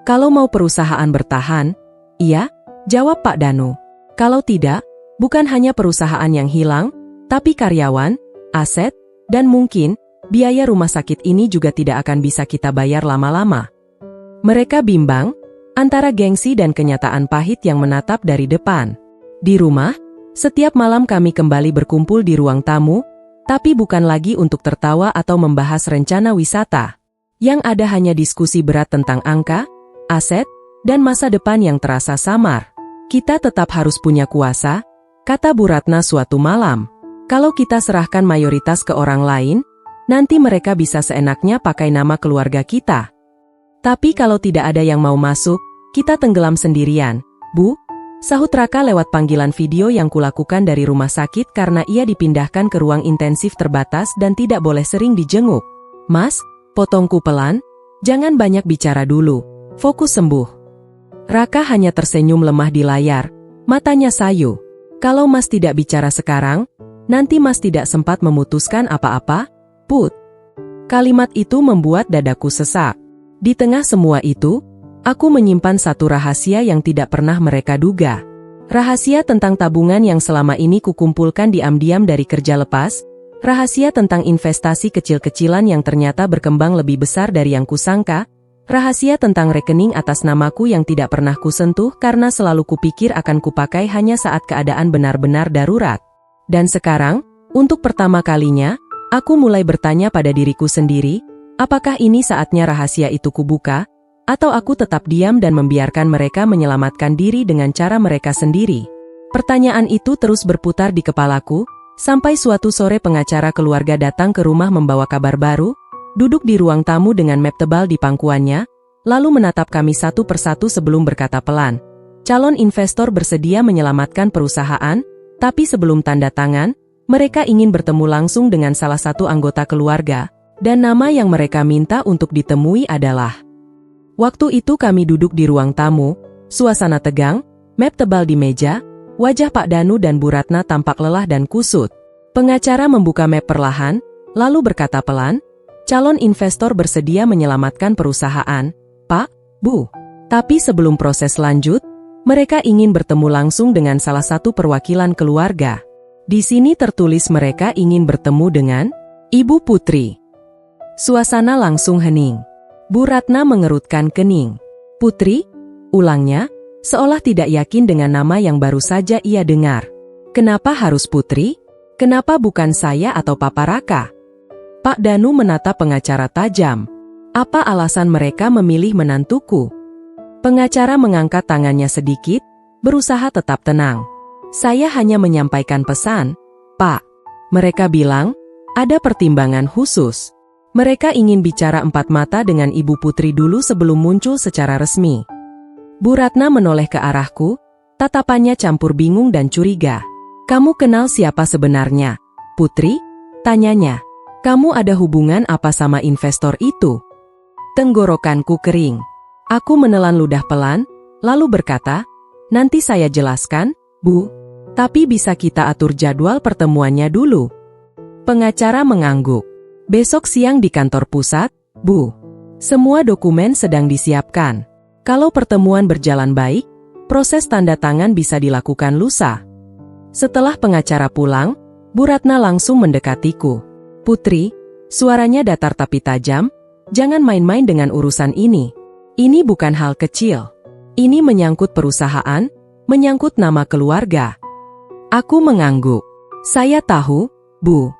Kalau mau perusahaan bertahan, iya, jawab Pak Danu. Kalau tidak, bukan hanya perusahaan yang hilang, tapi karyawan, aset, dan mungkin, biaya rumah sakit ini juga tidak akan bisa kita bayar lama-lama. Mereka bimbang, antara gengsi dan kenyataan pahit yang menatap dari depan. Di rumah, setiap malam kami kembali berkumpul di ruang tamu, tapi bukan lagi untuk tertawa atau membahas rencana wisata. Yang ada hanya diskusi berat tentang angka, aset, dan masa depan yang terasa samar. Kita tetap harus punya kuasa, kata Bu Ratna suatu malam. Kalau kita serahkan mayoritas ke orang lain, nanti mereka bisa seenaknya pakai nama keluarga kita. Tapi kalau tidak ada yang mau masuk, kita tenggelam sendirian, Bu. Sahut Raka lewat panggilan video yang kulakukan dari rumah sakit karena ia dipindahkan ke ruang intensif terbatas dan tidak boleh sering dijenguk. Mas, potongku pelan, jangan banyak bicara dulu, fokus sembuh. Raka hanya tersenyum lemah di layar, matanya sayu. Kalau Mas tidak bicara sekarang, nanti Mas tidak sempat memutuskan apa-apa, Put. Kalimat itu membuat dadaku sesak. Di tengah semua itu, aku menyimpan satu rahasia yang tidak pernah mereka duga. Rahasia tentang tabungan yang selama ini kukumpulkan diam-diam dari kerja lepas, rahasia tentang investasi kecil-kecilan yang ternyata berkembang lebih besar dari yang kusangka, rahasia tentang rekening atas namaku yang tidak pernah kusentuh karena selalu kupikir akan kupakai hanya saat keadaan benar-benar darurat. Dan sekarang, untuk pertama kalinya, aku mulai bertanya pada diriku sendiri, apakah ini saatnya rahasia itu kubuka? Atau aku tetap diam dan membiarkan mereka menyelamatkan diri dengan cara mereka sendiri? Pertanyaan itu terus berputar di kepalaku, sampai suatu sore pengacara keluarga datang ke rumah membawa kabar baru, duduk di ruang tamu dengan map tebal di pangkuannya, lalu menatap kami satu persatu sebelum berkata pelan. Calon investor bersedia menyelamatkan perusahaan, tapi sebelum tanda tangan, mereka ingin bertemu langsung dengan salah satu anggota keluarga, dan nama yang mereka minta untuk ditemui adalah... Waktu itu kami duduk di ruang tamu, suasana tegang, map tebal di meja, wajah Pak Danu dan Bu Ratna tampak lelah dan kusut. Pengacara membuka map perlahan, lalu berkata pelan, calon investor bersedia menyelamatkan perusahaan, Pak, Bu. Tapi sebelum proses lanjut, mereka ingin bertemu langsung dengan salah satu perwakilan keluarga. Di sini tertulis mereka ingin bertemu dengan Ibu Putri. Suasana langsung hening. Bu Ratna mengerutkan kening. Putri? Ulangnya, seolah tidak yakin dengan nama yang baru saja ia dengar. Kenapa harus Putri? Kenapa bukan saya atau Papa Raka? Pak Danu menatap pengacara tajam. Apa alasan mereka memilih menantuku? Pengacara mengangkat tangannya sedikit, berusaha tetap tenang. Saya hanya menyampaikan pesan, Pak. Mereka bilang, ada pertimbangan khusus. Mereka ingin bicara empat mata dengan Ibu Putri dulu sebelum muncul secara resmi. Bu Ratna menoleh ke arahku, tatapannya campur bingung dan curiga. Kamu kenal siapa sebenarnya, Putri? Tanyanya. Kamu ada hubungan apa sama investor itu? Tenggorokanku kering. Aku menelan ludah pelan, lalu berkata, nanti saya jelaskan, Bu. Tapi bisa kita atur jadwal pertemuannya dulu. Pengacara mengangguk. Besok siang di kantor pusat, Bu. Semua dokumen sedang disiapkan. Kalau pertemuan berjalan baik, proses tanda tangan bisa dilakukan lusa. Setelah pengacara pulang, Bu Ratna langsung mendekatiku. "Putri," suaranya datar tapi tajam, "jangan main-main dengan urusan ini. Ini bukan hal kecil. Ini menyangkut perusahaan, menyangkut nama keluarga." Aku mengangguk. "Saya tahu, Bu.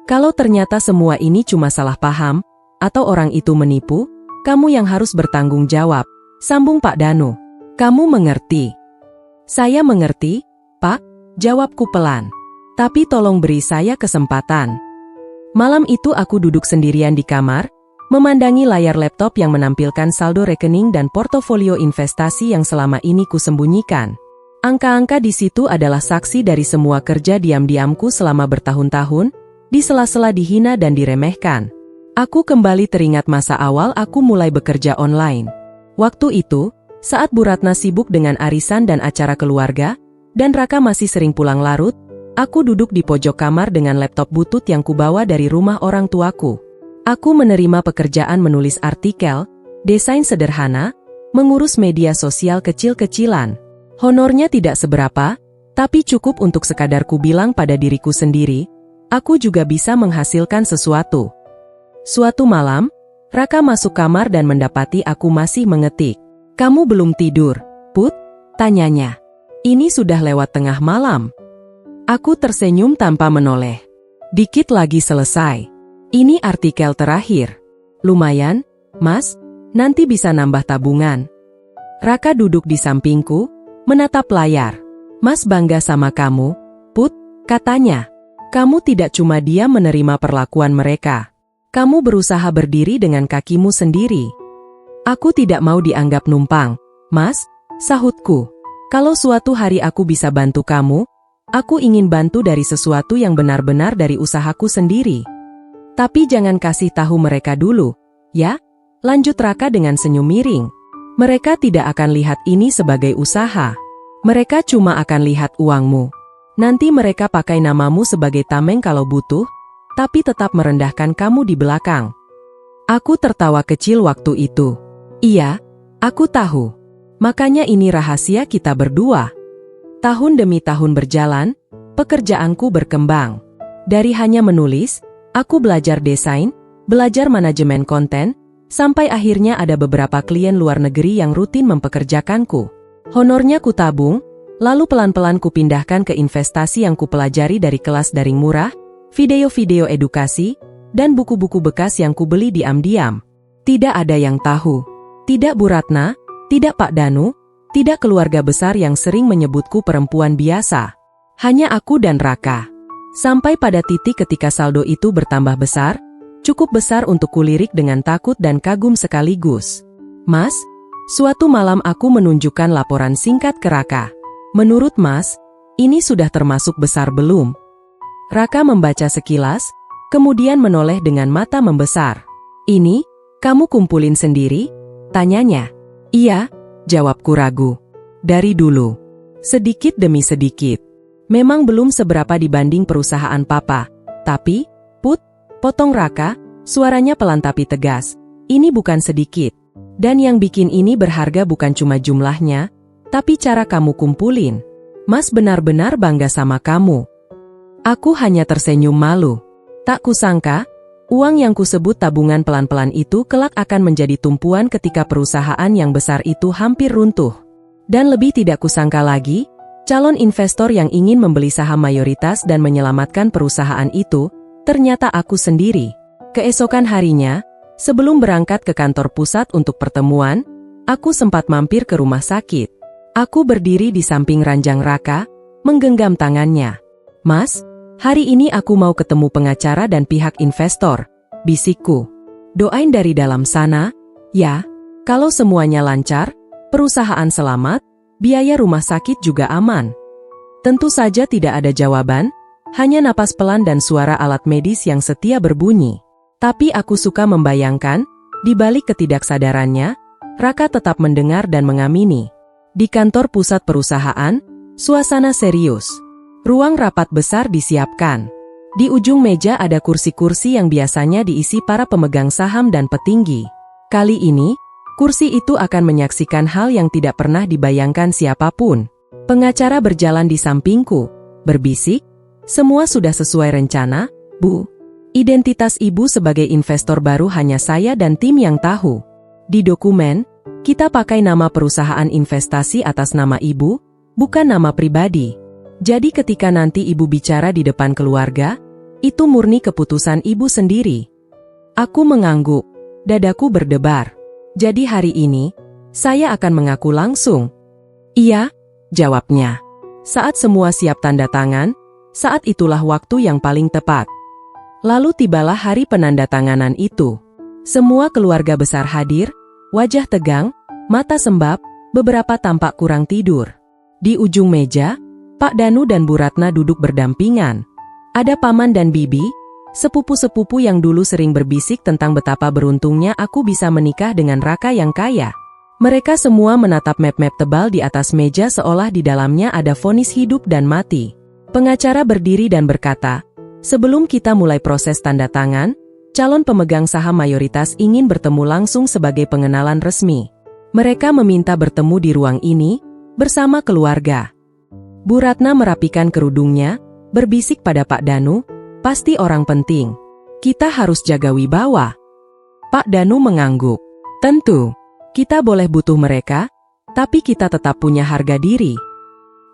Kalau ternyata semua ini cuma salah paham, atau orang itu menipu, kamu yang harus bertanggung jawab," sambung Pak Danu. "Kamu mengerti?" "Saya mengerti, Pak," jawabku pelan. "Tapi tolong beri saya kesempatan." Malam itu aku duduk sendirian di kamar, memandangi layar laptop yang menampilkan saldo rekening dan portofolio investasi yang selama ini kusembunyikan. Angka-angka di situ adalah saksi dari semua kerja diam-diamku selama bertahun-tahun, di sela-sela dihina dan diremehkan. Aku kembali teringat masa awal aku mulai bekerja online. Waktu itu, saat Bu Ratna sibuk dengan arisan dan acara keluarga, dan Raka masih sering pulang larut, aku duduk di pojok kamar dengan laptop butut yang kubawa dari rumah orang tuaku. Aku menerima pekerjaan menulis artikel, desain sederhana, mengurus media sosial kecil-kecilan. Honornya tidak seberapa, tapi cukup untuk sekadar ku bilang pada diriku sendiri, aku juga bisa menghasilkan sesuatu. Suatu malam, Raka masuk kamar dan mendapati aku masih mengetik. "Kamu belum tidur, Put?" tanyanya. "Ini sudah lewat tengah malam." Aku tersenyum tanpa menoleh. "Dikit lagi selesai. Ini artikel terakhir." "Lumayan, Mas, nanti bisa nambah tabungan." Raka duduk di sampingku, menatap layar. "Mas bangga sama kamu, Put," katanya. "Kamu tidak cuma diam menerima perlakuan mereka. Kamu berusaha berdiri dengan kakimu sendiri." "Aku tidak mau dianggap numpang, Mas," sahutku. "Kalau suatu hari aku bisa bantu kamu, aku ingin bantu dari sesuatu yang benar-benar dari usahaku sendiri. Tapi jangan kasih tahu mereka dulu, ya?" lanjut Raka dengan senyum miring. "Mereka tidak akan lihat ini sebagai usaha. Mereka cuma akan lihat uangmu. Nanti mereka pakai namamu sebagai tameng kalau butuh, tapi tetap merendahkan kamu di belakang." Aku tertawa kecil waktu itu. "Iya, aku tahu. Makanya ini rahasia kita berdua." Tahun demi tahun berjalan, pekerjaanku berkembang. Dari hanya menulis, aku belajar desain, belajar manajemen konten, sampai akhirnya ada beberapa klien luar negeri yang rutin mempekerjakanku. Honornya kutabung, lalu pelan-pelan kupindahkan ke investasi yang kupelajari dari kelas daring murah, video-video edukasi, dan buku-buku bekas yang kubeli diam-diam. Tidak ada yang tahu. Tidak Bu Ratna, tidak Pak Danu, tidak keluarga besar yang sering menyebutku perempuan biasa. Hanya aku dan Raka. Sampai pada titik ketika saldo itu bertambah besar, cukup besar untuk kulirik dengan takut dan kagum sekaligus. "Mas," suatu malam aku menunjukkan laporan singkat ke Raka. "Menurut Mas, ini sudah termasuk besar belum?" Raka membaca sekilas, kemudian menoleh dengan mata membesar. "Ini, kamu kumpulin sendiri?" tanyanya. "Iya," jawabku ragu. "Dari dulu. Sedikit demi sedikit. Memang belum seberapa dibanding perusahaan Papa. Tapi, Put," potong Raka, suaranya pelan tapi tegas, "ini bukan sedikit. Dan yang bikin ini berharga bukan cuma jumlahnya, tapi cara kamu kumpulin. Mas benar-benar bangga sama kamu." Aku hanya tersenyum malu. Tak kusangka, uang yang kusebut tabungan pelan-pelan itu kelak akan menjadi tumpuan ketika perusahaan yang besar itu hampir runtuh. Dan lebih tidak kusangka lagi, calon investor yang ingin membeli saham mayoritas dan menyelamatkan perusahaan itu, ternyata aku sendiri. Keesokan harinya, sebelum berangkat ke kantor pusat untuk pertemuan, aku sempat mampir ke rumah sakit. Aku berdiri di samping ranjang Raka, menggenggam tangannya. "Mas, hari ini aku mau ketemu pengacara dan pihak investor," bisikku. "Doain dari dalam sana, ya. Kalau semuanya lancar, perusahaan selamat, biaya rumah sakit juga aman." Tentu saja tidak ada jawaban, hanya napas pelan dan suara alat medis yang setia berbunyi. Tapi aku suka membayangkan, di balik ketidaksadarannya, Raka tetap mendengar dan mengamini. Di kantor pusat perusahaan, suasana serius. Ruang rapat besar disiapkan. Di ujung meja ada kursi-kursi yang biasanya diisi para pemegang saham dan petinggi. Kali ini, kursi itu akan menyaksikan hal yang tidak pernah dibayangkan siapapun. Pengacara berjalan di sampingku, berbisik, "Semua sudah sesuai rencana, Bu. Identitas Ibu sebagai investor baru hanya saya dan tim yang tahu. Di dokumen, kita pakai nama perusahaan investasi atas nama Ibu, bukan nama pribadi. Jadi ketika nanti Ibu bicara di depan keluarga, itu murni keputusan Ibu sendiri." Aku mengangguk, dadaku berdebar. Jadi hari ini, saya akan mengaku langsung. "Iya," jawabnya. Saat semua siap tanda tangan, saat itulah waktu yang paling tepat. Lalu tibalah hari penandatanganan itu. Semua keluarga besar hadir, wajah tegang, mata sembab, beberapa tampak kurang tidur. Di ujung meja, Pak Danu dan Bu Ratna duduk berdampingan. Ada paman dan bibi, sepupu-sepupu yang dulu sering berbisik tentang betapa beruntungnya aku bisa menikah dengan Raka yang kaya. Mereka semua menatap map-map tebal di atas meja seolah di dalamnya ada vonis hidup dan mati. Pengacara berdiri dan berkata, "Sebelum kita mulai proses tanda tangan, calon pemegang saham mayoritas ingin bertemu langsung sebagai pengenalan resmi. Mereka meminta bertemu di ruang ini, bersama keluarga." Bu Ratna merapikan kerudungnya, berbisik pada Pak Danu, "Pasti orang penting. Kita harus jaga wibawa." Pak Danu mengangguk. "Tentu. Kita boleh butuh mereka, tapi kita tetap punya harga diri."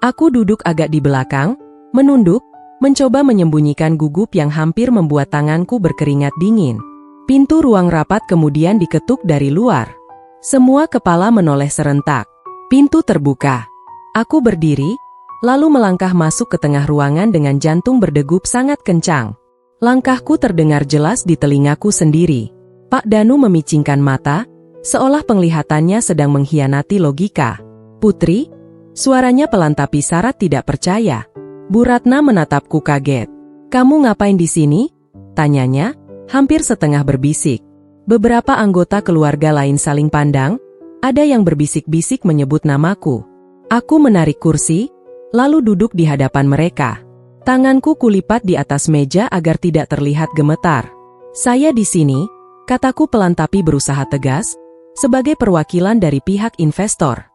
Aku duduk agak di belakang, menunduk, mencoba menyembunyikan gugup yang hampir membuat tanganku berkeringat dingin. Pintu ruang rapat kemudian diketuk dari luar. Semua kepala menoleh serentak. Pintu terbuka. Aku berdiri, lalu melangkah masuk ke tengah ruangan dengan jantung berdegup sangat kencang. Langkahku terdengar jelas di telingaku sendiri. Pak Danu memicingkan mata, seolah penglihatannya sedang mengkhianati logika. "Putri?" Suaranya pelan tapi syarat tidak percaya. Bu Ratna menatapku kaget. "Kamu ngapain di sini?" tanyanya, hampir setengah berbisik. Beberapa anggota keluarga lain saling pandang, ada yang berbisik-bisik menyebut namaku. Aku menarik kursi, lalu duduk di hadapan mereka. Tanganku kulipat di atas meja agar tidak terlihat gemetar. "Saya di sini," kataku pelan tapi berusaha tegas, "sebagai perwakilan dari pihak investor."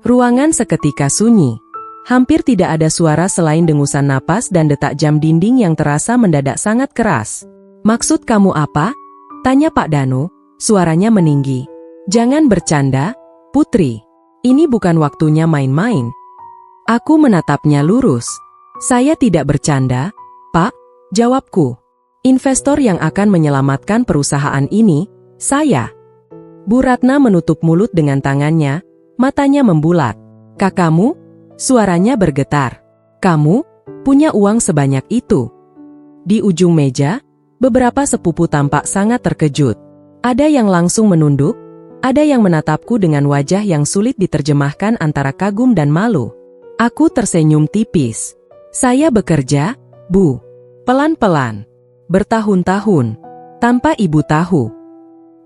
Ruangan seketika sunyi. Hampir tidak ada suara selain dengusan napas dan detak jam dinding yang terasa mendadak sangat keras. "Maksud kamu apa?" tanya Pak Danu, suaranya meninggi. "Jangan bercanda, Putri. Ini bukan waktunya main-main." Aku menatapnya lurus. "Saya tidak bercanda, Pak," jawabku. "Investor yang akan menyelamatkan perusahaan ini, saya." Bu Ratna menutup mulut dengan tangannya, matanya membulat. "Kakakmu?" Suaranya bergetar. "Kamu punya uang sebanyak itu?" Di ujung meja, beberapa sepupu tampak sangat terkejut. Ada yang langsung menunduk, ada yang menatapku dengan wajah yang sulit diterjemahkan antara kagum dan malu. Aku tersenyum tipis. "Saya bekerja, Bu. Pelan-pelan. Bertahun-tahun. Tanpa Ibu tahu."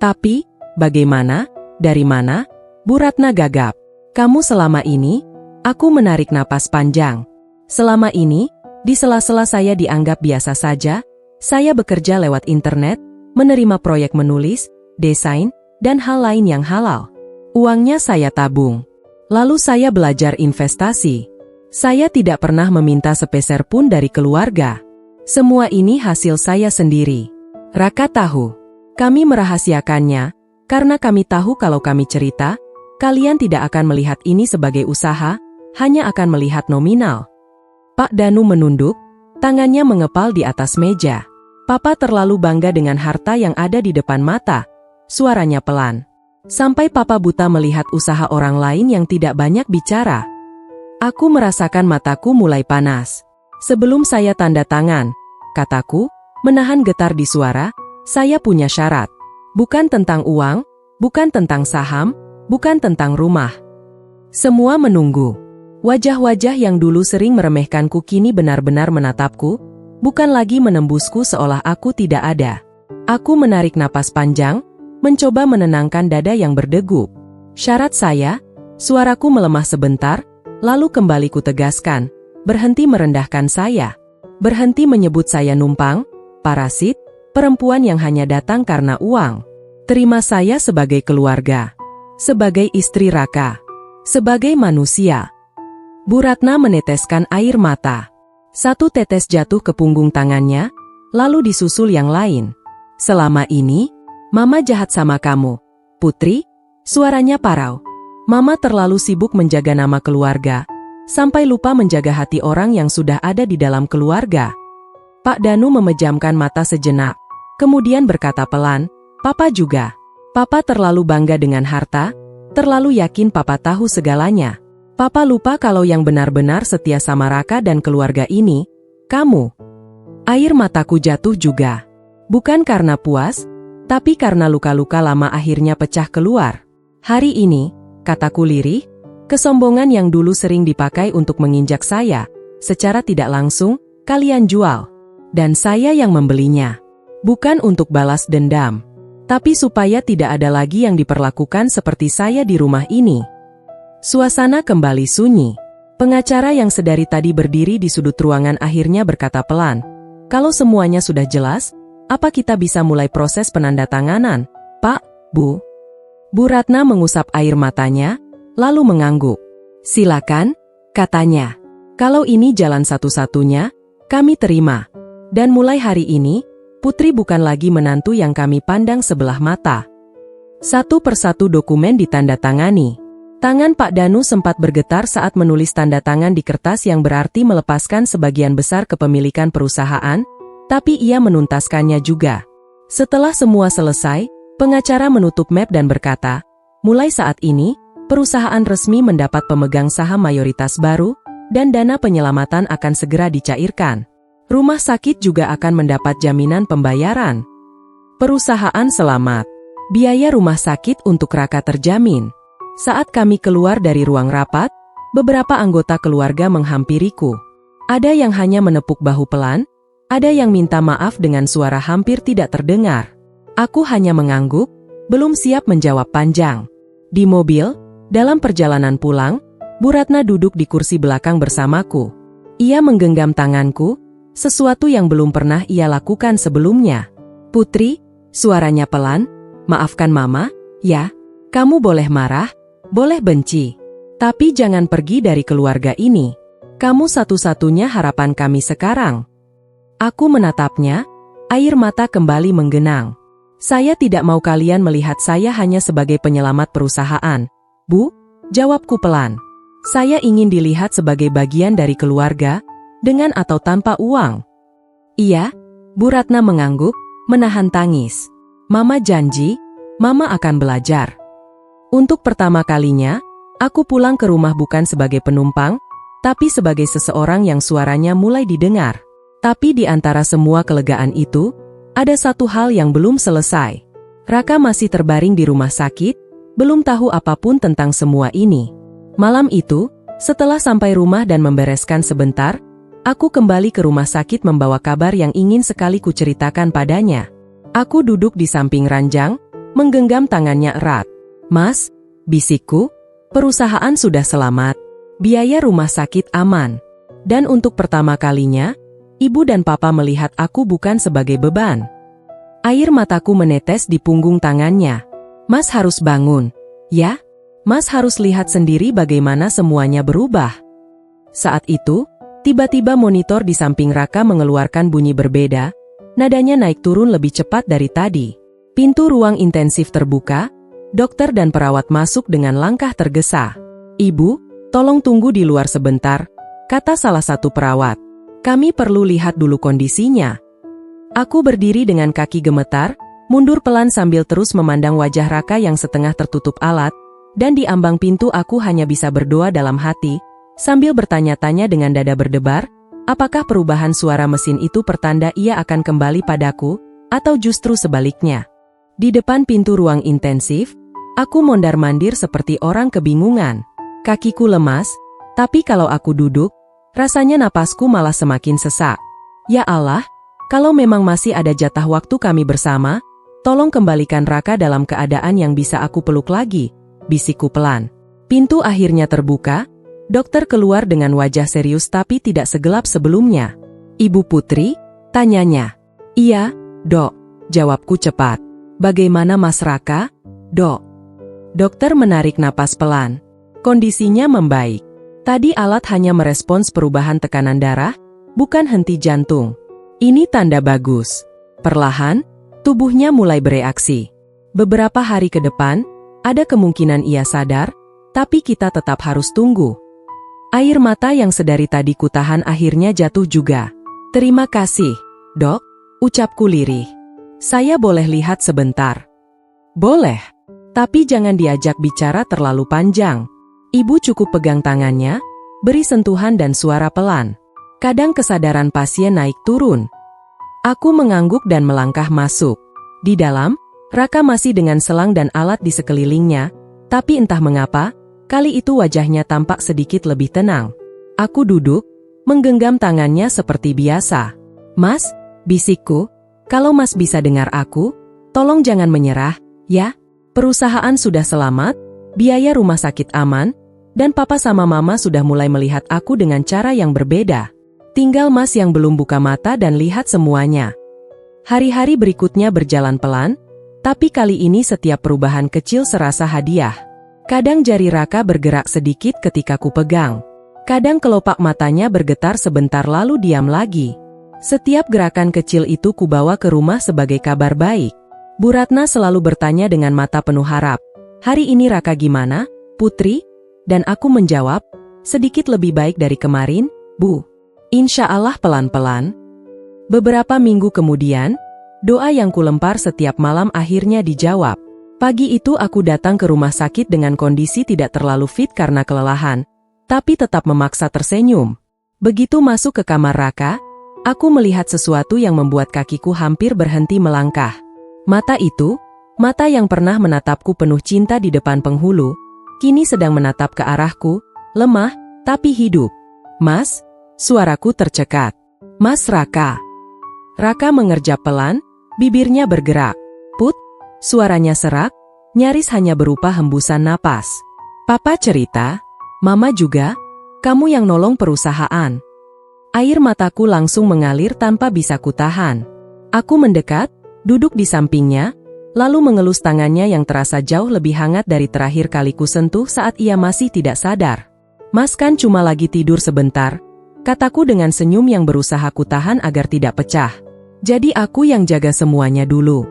"Tapi, bagaimana? Dari mana?" Bu Ratna gagap. "Kamu selama ini?" Aku menarik napas panjang. "Selama ini, di sela-sela saya dianggap biasa saja, saya bekerja lewat internet, menerima proyek menulis, desain, dan hal lain yang halal. Uangnya saya tabung. Lalu saya belajar investasi. Saya tidak pernah meminta sepeser pun dari keluarga. Semua ini hasil saya sendiri." Raka tahu. Kami merahasiakannya, karena kami tahu kalau kami cerita, kalian tidak akan melihat ini sebagai usaha, hanya akan melihat nominal. Pak Danu menunduk, tangannya mengepal di atas meja. "Papa terlalu bangga dengan harta yang ada di depan mata," suaranya pelan. "Sampai Papa buta melihat usaha orang lain yang tidak banyak bicara." Aku merasakan mataku mulai panas. "Sebelum saya tanda tangan," kataku, menahan getar di suara, "saya punya syarat. Bukan tentang uang, bukan tentang saham, bukan tentang rumah." Semua menunggu. Wajah-wajah yang dulu sering meremehkanku kini benar-benar menatapku, bukan lagi menembusku seolah aku tidak ada. Aku menarik napas panjang, mencoba menenangkan dada yang berdegup. "Syarat saya," suaraku melemah sebentar, lalu kembali kutegaskan, "berhenti merendahkan saya. Berhenti menyebut saya numpang, parasit, perempuan yang hanya datang karena uang. Terima saya sebagai keluarga. Sebagai istri Raka. Sebagai manusia." Bu Ratna meneteskan air mata. Satu tetes jatuh ke punggung tangannya, lalu disusul yang lain. Selama ini, Mama jahat sama kamu, Putri, suaranya parau. Mama terlalu sibuk menjaga nama keluarga, sampai lupa menjaga hati orang yang sudah ada di dalam keluarga. Pak Danu memejamkan mata sejenak, kemudian berkata pelan, Papa juga. Papa terlalu bangga dengan harta, terlalu yakin Papa tahu segalanya. Papa lupa kalau yang benar-benar setia sama Raka dan keluarga ini, kamu. Air mataku jatuh juga. Bukan karena puas, tapi karena luka-luka lama akhirnya pecah keluar. Hari ini, kataku lirih, kesombongan yang dulu sering dipakai untuk menginjak saya, secara tidak langsung, kalian jual. Dan saya yang membelinya. Bukan untuk balas dendam, tapi supaya tidak ada lagi yang diperlakukan seperti saya di rumah ini. Suasana kembali sunyi. Pengacara yang sedari tadi berdiri di sudut ruangan akhirnya berkata pelan, kalau semuanya sudah jelas, apa kita bisa mulai proses penandatanganan, Pak, Bu? Bu Ratna mengusap air matanya, lalu mengangguk. Silakan, katanya. Kalau ini jalan satu-satunya, kami terima. Dan mulai hari ini, Putri bukan lagi menantu yang kami pandang sebelah mata. Satu persatu dokumen ditandatangani. Tangan Pak Danu sempat bergetar saat menulis tanda tangan di kertas yang berarti melepaskan sebagian besar kepemilikan perusahaan, tapi ia menuntaskannya juga. Setelah semua selesai, pengacara menutup map dan berkata, mulai saat ini, perusahaan resmi mendapat pemegang saham mayoritas baru, dan dana penyelamatan akan segera dicairkan. Rumah sakit juga akan mendapat jaminan pembayaran. Perusahaan selamat. Biaya rumah sakit untuk Raka terjamin. Saat kami keluar dari ruang rapat, beberapa anggota keluarga menghampiriku. Ada yang hanya menepuk bahu pelan, ada yang minta maaf dengan suara hampir tidak terdengar. Aku hanya mengangguk, belum siap menjawab panjang. Di mobil, dalam perjalanan pulang, Bu Ratna duduk di kursi belakang bersamaku. Ia menggenggam tanganku, sesuatu yang belum pernah ia lakukan sebelumnya. Putri, suaranya pelan, maafkan Mama, ya. Kamu boleh marah, boleh benci. Tapi jangan pergi dari keluarga ini. Kamu satu-satunya harapan kami sekarang. Aku menatapnya, air mata kembali menggenang. Saya tidak mau kalian melihat saya hanya sebagai penyelamat perusahaan. Bu, jawabku pelan. Saya ingin dilihat sebagai bagian dari keluarga, dengan atau tanpa uang. Iya, Bu Ratna mengangguk, menahan tangis. Mama janji, Mama akan belajar. Untuk pertama kalinya, aku pulang ke rumah bukan sebagai penumpang, tapi sebagai seseorang yang suaranya mulai didengar. Tapi di antara semua kelegaan itu, ada satu hal yang belum selesai. Raka masih terbaring di rumah sakit, belum tahu apapun tentang semua ini. Malam itu, setelah sampai rumah dan membereskan sebentar, aku kembali ke rumah sakit membawa kabar yang ingin sekali kuceritakan padanya. Aku duduk di samping ranjang, menggenggam tangannya erat. Mas, bisikku, perusahaan sudah selamat, biaya rumah sakit aman. Dan untuk pertama kalinya, Ibu dan Papa melihat aku bukan sebagai beban. Air mataku menetes di punggung tangannya. Mas harus bangun, ya? Mas harus lihat sendiri bagaimana semuanya berubah. Saat itu, tiba-tiba monitor di samping Raka mengeluarkan bunyi berbeda, nadanya naik turun lebih cepat dari tadi. Pintu ruang intensif terbuka, dokter dan perawat masuk dengan langkah tergesa. Ibu, tolong tunggu di luar sebentar, kata salah satu perawat. Kami perlu lihat dulu kondisinya. Aku berdiri dengan kaki gemetar, mundur pelan sambil terus memandang wajah Raka yang setengah tertutup alat, dan di ambang pintu aku hanya bisa berdoa dalam hati, sambil bertanya-tanya dengan dada berdebar, apakah perubahan suara mesin itu pertanda ia akan kembali padaku, atau justru sebaliknya. Di depan pintu ruang intensif, aku mondar-mandir seperti orang kebingungan. Kakiku lemas, tapi kalau aku duduk, rasanya napasku malah semakin sesak. Ya Allah, kalau memang masih ada jatah waktu kami bersama, tolong kembalikan Raka dalam keadaan yang bisa aku peluk lagi, bisikku pelan. Pintu akhirnya terbuka, dokter keluar dengan wajah serius tapi tidak segelap sebelumnya. Ibu Putri? Tanyanya. Iya, Dok, jawabku cepat. Bagaimana Mas Raka, Dok? Dokter menarik napas pelan. Kondisinya membaik. Tadi alat hanya merespons perubahan tekanan darah, bukan henti jantung. Ini tanda bagus. Perlahan, tubuhnya mulai bereaksi. Beberapa hari ke depan, ada kemungkinan ia sadar, tapi kita tetap harus tunggu. Air mata yang sedari tadi kutahan akhirnya jatuh juga. Terima kasih, dok, ucapku lirih. Saya boleh lihat sebentar? Boleh, tapi jangan diajak bicara terlalu panjang. Ibu cukup pegang tangannya, beri sentuhan dan suara pelan. Kadang kesadaran pasien naik turun. Aku mengangguk dan melangkah masuk. Di dalam, Raka masih dengan selang dan alat di sekelilingnya, tapi entah mengapa, kali itu wajahnya tampak sedikit lebih tenang. Aku duduk, menggenggam tangannya seperti biasa. Mas, bisikku, kalau Mas bisa dengar aku, tolong jangan menyerah, ya. Perusahaan sudah selamat, biaya rumah sakit aman, dan papa sama mama sudah mulai melihat aku dengan cara yang berbeda. Tinggal Mas yang belum buka mata dan lihat semuanya. Hari-hari berikutnya berjalan pelan, tapi kali ini setiap perubahan kecil serasa hadiah. Kadang jari Raka bergerak sedikit ketika ku pegang. Kadang kelopak matanya bergetar sebentar lalu diam lagi. Setiap gerakan kecil itu kubawa ke rumah sebagai kabar baik. Bu Ratna selalu bertanya dengan mata penuh harap, "Hari ini Raka gimana, Putri?" Dan aku menjawab, "Sedikit lebih baik dari kemarin, Bu. Insya Allah pelan-pelan." Beberapa minggu kemudian, doa yang kulempar setiap malam akhirnya dijawab. Pagi itu aku datang ke rumah sakit dengan kondisi tidak terlalu fit karena kelelahan, tapi tetap memaksa tersenyum. Begitu masuk ke kamar Raka, aku melihat sesuatu yang membuat kakiku hampir berhenti melangkah. Mata itu, mata yang pernah menatapku penuh cinta di depan penghulu, kini sedang menatap ke arahku, lemah, tapi hidup. "Mas," suaraku tercekat. "Mas Raka." Raka mengerjap pelan, bibirnya bergerak. "Put," suaranya serak, nyaris hanya berupa hembusan napas. "Papa cerita, Mama juga, kamu yang nolong perusahaan." Air mataku langsung mengalir tanpa bisa kutahan. Aku mendekat, duduk di sampingnya, lalu mengelus tangannya yang terasa jauh lebih hangat dari terakhir kali ku sentuh saat ia masih tidak sadar. "Mas kan cuma lagi tidur sebentar," kataku dengan senyum yang berusaha kutahan agar tidak pecah. "Jadi aku yang jaga semuanya dulu."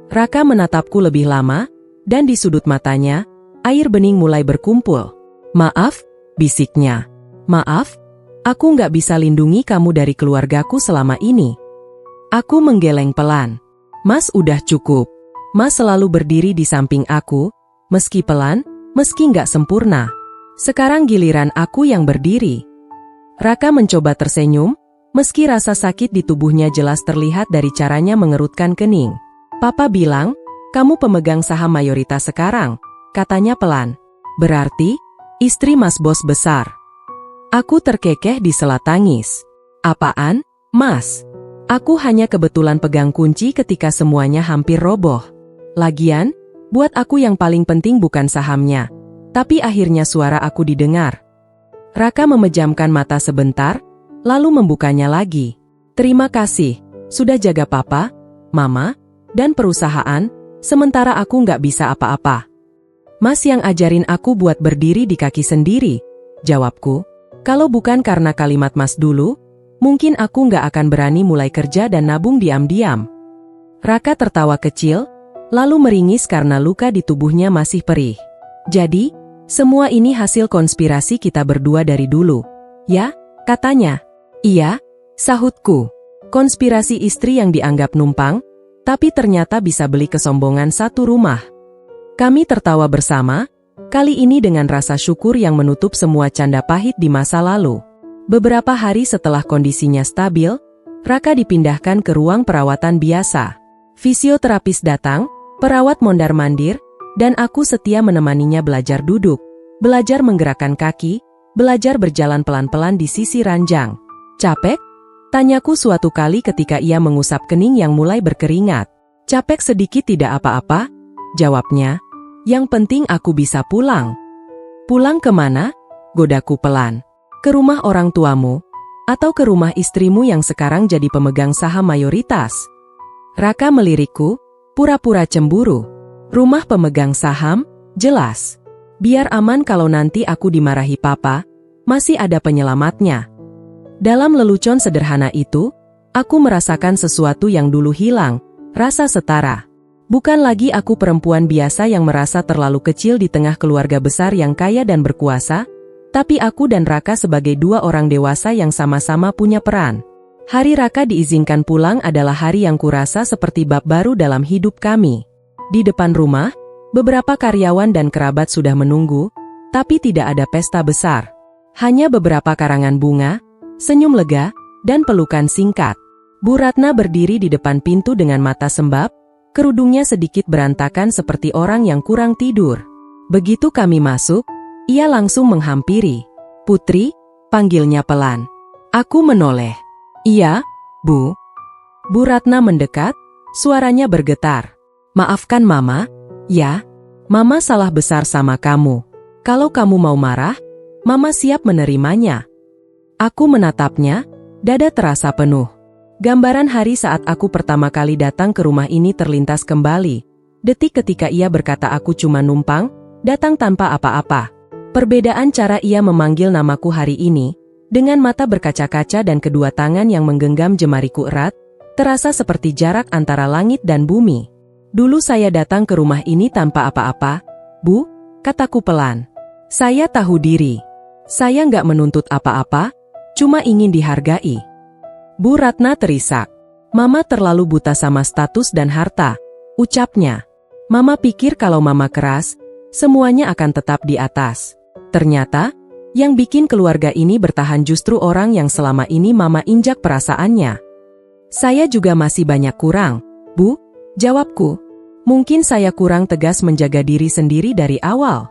Raka menatapku lebih lama, dan di sudut matanya, air bening mulai berkumpul. "Maaf," bisiknya. "Maaf, aku nggak bisa lindungi kamu dari keluargaku selama ini." Aku menggeleng pelan. "Mas udah cukup." Mas selalu berdiri di samping aku, meski pelan, meski nggak sempurna. Sekarang giliran aku yang berdiri. Raka mencoba tersenyum, meski rasa sakit di tubuhnya jelas terlihat dari caranya mengerutkan kening. "Papa bilang, kamu pemegang saham mayoritas sekarang," katanya pelan. "Berarti, istri Mas bos besar." Aku terkekeh di sela tangis. "Apaan, Mas? Aku hanya kebetulan pegang kunci ketika semuanya hampir roboh. Lagian, buat aku yang paling penting bukan sahamnya." Tapi akhirnya suara aku didengar. Raka memejamkan mata sebentar, lalu membukanya lagi. "Terima kasih, sudah jaga papa, mama, dan perusahaan, sementara aku nggak bisa apa-apa." "Mas yang ajarin aku buat berdiri di kaki sendiri," jawabku. "Kalau bukan karena kalimat Mas dulu, mungkin aku nggak akan berani mulai kerja dan nabung diam-diam." Raka tertawa kecil, lalu meringis karena luka di tubuhnya masih perih. "Jadi, semua ini hasil konspirasi kita berdua dari dulu, ya?" katanya. "Iya," sahutku. "Konspirasi istri yang dianggap numpang, tapi ternyata bisa beli kesombongan satu rumah." Kami tertawa bersama, kali ini dengan rasa syukur yang menutup semua canda pahit di masa lalu. Beberapa hari setelah kondisinya stabil, Raka dipindahkan ke ruang perawatan biasa. Fisioterapis datang, perawat mondar-mandir, dan aku setia menemaninya belajar duduk, belajar menggerakkan kaki, belajar berjalan pelan-pelan di sisi ranjang. "Capek?" tanyaku suatu kali ketika ia mengusap kening yang mulai berkeringat. "Capek sedikit tidak apa-apa," jawabnya. "Yang penting aku bisa pulang." "Pulang kemana?" godaku pelan. "Ke rumah orang tuamu, atau ke rumah istrimu yang sekarang jadi pemegang saham mayoritas?" Raka melirikku, pura-pura cemburu. "Rumah pemegang saham, jelas. Biar aman kalau nanti aku dimarahi papa, masih ada penyelamatnya." Dalam lelucon sederhana itu, aku merasakan sesuatu yang dulu hilang, rasa setara. Bukan lagi aku perempuan biasa yang merasa terlalu kecil di tengah keluarga besar yang kaya dan berkuasa, tapi aku dan Raka sebagai dua orang dewasa yang sama-sama punya peran. Hari Raka diizinkan pulang adalah hari yang kurasa seperti bab baru dalam hidup kami. Di depan rumah, beberapa karyawan dan kerabat sudah menunggu, tapi tidak ada pesta besar. Hanya beberapa karangan bunga, senyum lega, dan pelukan singkat. Bu Ratna berdiri di depan pintu dengan mata sembab, kerudungnya sedikit berantakan seperti orang yang kurang tidur. Begitu kami masuk, ia langsung menghampiri. "Putri," panggilnya pelan. Aku menoleh. "Iya, Bu." Bu Ratna mendekat, suaranya bergetar. "Maafkan Mama, ya. Mama salah besar sama kamu. Kalau kamu mau marah, Mama siap menerimanya." Aku menatapnya, dada terasa penuh. Gambaran hari saat aku pertama kali datang ke rumah ini terlintas kembali. Detik ketika ia berkata aku cuma numpang, datang tanpa apa-apa. Perbedaan cara ia memanggil namaku hari ini, dengan mata berkaca-kaca dan kedua tangan yang menggenggam jemariku erat, terasa seperti jarak antara langit dan bumi. "Dulu saya datang ke rumah ini tanpa apa-apa, Bu," kataku pelan. "Saya tahu diri. Saya nggak menuntut apa-apa, cuma ingin dihargai." Bu Ratna terisak. "Mama terlalu buta sama status dan harta," ucapnya. "Mama pikir kalau Mama keras, semuanya akan tetap di atas. Ternyata, yang bikin keluarga ini bertahan justru orang yang selama ini Mama injak perasaannya." "Saya juga masih banyak kurang, Bu," jawabku. "Mungkin saya kurang tegas menjaga diri sendiri dari awal."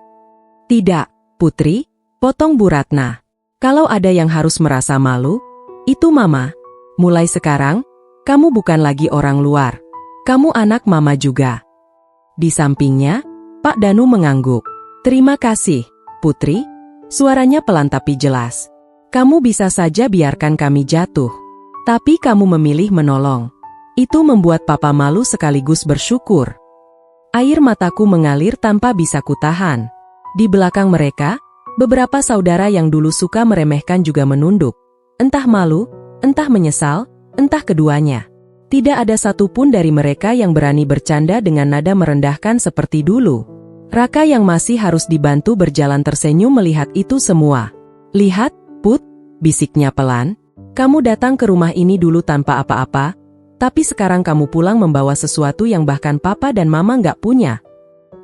"Tidak, Putri," potong Bu Ratna. "Kalau ada yang harus merasa malu, itu Mama. Mulai sekarang, kamu bukan lagi orang luar. Kamu anak Mama juga." Di sampingnya, Pak Danu mengangguk. "Terima kasih, Putri." Suaranya pelan tapi jelas. "Kamu bisa saja biarkan kami jatuh. Tapi kamu memilih menolong. Itu membuat Papa malu sekaligus bersyukur." Air mataku mengalir tanpa bisa kutahan. Di belakang mereka, beberapa saudara yang dulu suka meremehkan juga menunduk. Entah malu, entah menyesal, entah keduanya. Tidak ada satupun dari mereka yang berani bercanda dengan nada merendahkan seperti dulu. Raka yang masih harus dibantu berjalan tersenyum melihat itu semua. "Lihat, Put," bisiknya pelan. "Kamu datang ke rumah ini dulu tanpa apa-apa, tapi sekarang kamu pulang membawa sesuatu yang bahkan Papa dan Mama nggak punya."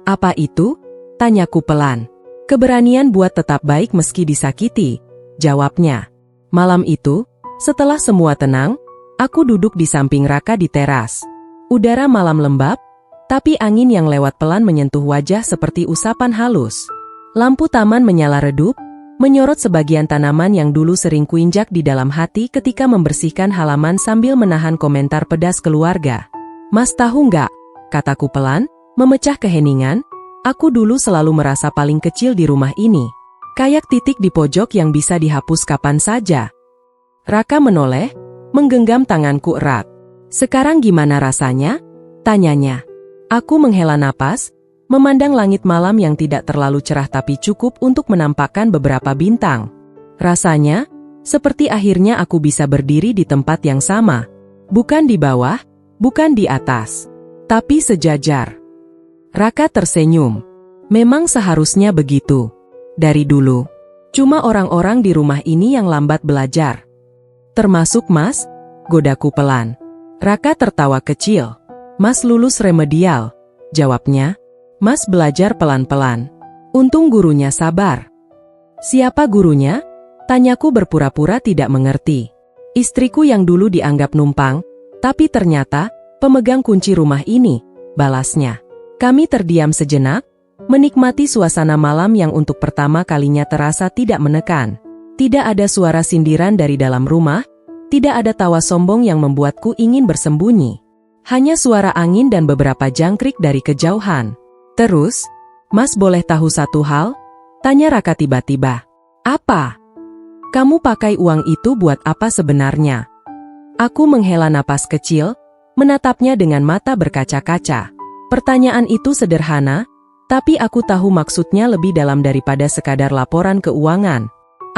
"Apa itu?" tanyaku pelan. "Keberanian buat tetap baik meski disakiti," jawabnya. Malam itu, setelah semua tenang, aku duduk di samping Raka di teras. Udara malam lembab, tapi angin yang lewat pelan menyentuh wajah seperti usapan halus. Lampu taman menyala redup, menyorot sebagian tanaman yang dulu sering kuinjak di dalam hati ketika membersihkan halaman sambil menahan komentar pedas keluarga. "Mas tahu nggak?" kataku pelan, memecah keheningan. "Aku dulu selalu merasa paling kecil di rumah ini. Kayak titik di pojok yang bisa dihapus kapan saja." Raka menoleh, menggenggam tanganku erat. "Sekarang gimana rasanya?" tanyanya. Aku menghela napas, memandang langit malam yang tidak terlalu cerah tapi cukup untuk menampakkan beberapa bintang. Rasanya, seperti akhirnya aku bisa berdiri di tempat yang sama. Bukan di bawah, bukan di atas, tapi sejajar. Raka tersenyum. "Memang seharusnya begitu. Dari dulu. Cuma orang-orang di rumah ini yang lambat belajar. Termasuk Mas," godaku pelan. Raka tertawa kecil. "Mas lulus remedial," jawabnya. "Mas belajar pelan-pelan. Untung gurunya sabar." "Siapa gurunya?" tanyaku berpura-pura tidak mengerti. "Istriku yang dulu dianggap numpang, tapi ternyata pemegang kunci rumah ini," balasnya. Kami terdiam sejenak, menikmati suasana malam yang untuk pertama kalinya terasa tidak menekan. Tidak ada suara sindiran dari dalam rumah, tidak ada tawa sombong yang membuatku ingin bersembunyi. Hanya suara angin dan beberapa jangkrik dari kejauhan. "Terus, Mas boleh tahu satu hal?" tanya Raka tiba-tiba. "Apa?" "Kamu pakai uang itu buat apa sebenarnya?" Aku menghela napas kecil, menatapnya dengan mata berkaca-kaca. Pertanyaan itu sederhana, tapi aku tahu maksudnya lebih dalam daripada sekadar laporan keuangan.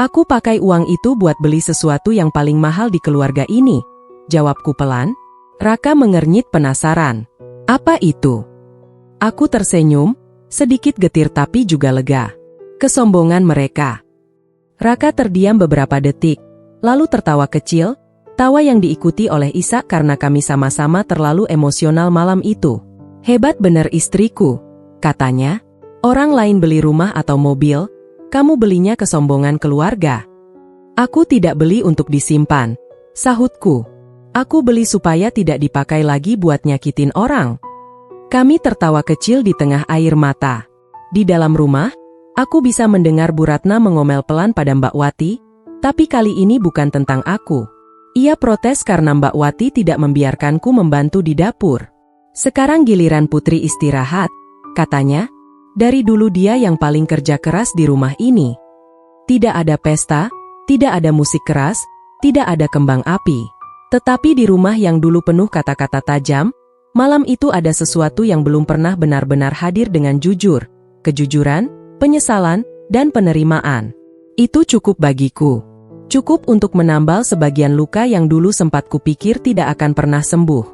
Aku pakai uang itu buat beli sesuatu yang paling mahal di keluarga ini, jawabku pelan. Raka mengernyit penasaran. Apa itu? Aku tersenyum, sedikit getir tapi juga lega. Kesombongan mereka. Raka terdiam beberapa detik, lalu tertawa kecil, tawa yang diikuti oleh Isa karena kami sama-sama terlalu emosional malam itu. Hebat bener istriku, katanya. Orang lain beli rumah atau mobil, kamu belinya kesombongan keluarga. Aku tidak beli untuk disimpan, sahutku. Aku beli supaya tidak dipakai lagi buat nyakitin orang. Kami tertawa kecil di tengah air mata. Di dalam rumah, aku bisa mendengar Bu Ratna mengomel pelan pada Mbak Wati, tapi kali ini bukan tentang aku. Ia protes karena Mbak Wati tidak membiarkanku membantu di dapur. Sekarang giliran Putri istirahat, katanya. Dari dulu dia yang paling kerja keras di rumah ini. Tidak ada pesta, tidak ada musik keras, tidak ada kembang api. Tetapi di rumah yang dulu penuh kata-kata tajam, malam itu ada sesuatu yang belum pernah benar-benar hadir dengan jujur, kejujuran, penyesalan, dan penerimaan. Itu cukup bagiku. Cukup untuk menambal sebagian luka yang dulu sempat kupikir tidak akan pernah sembuh.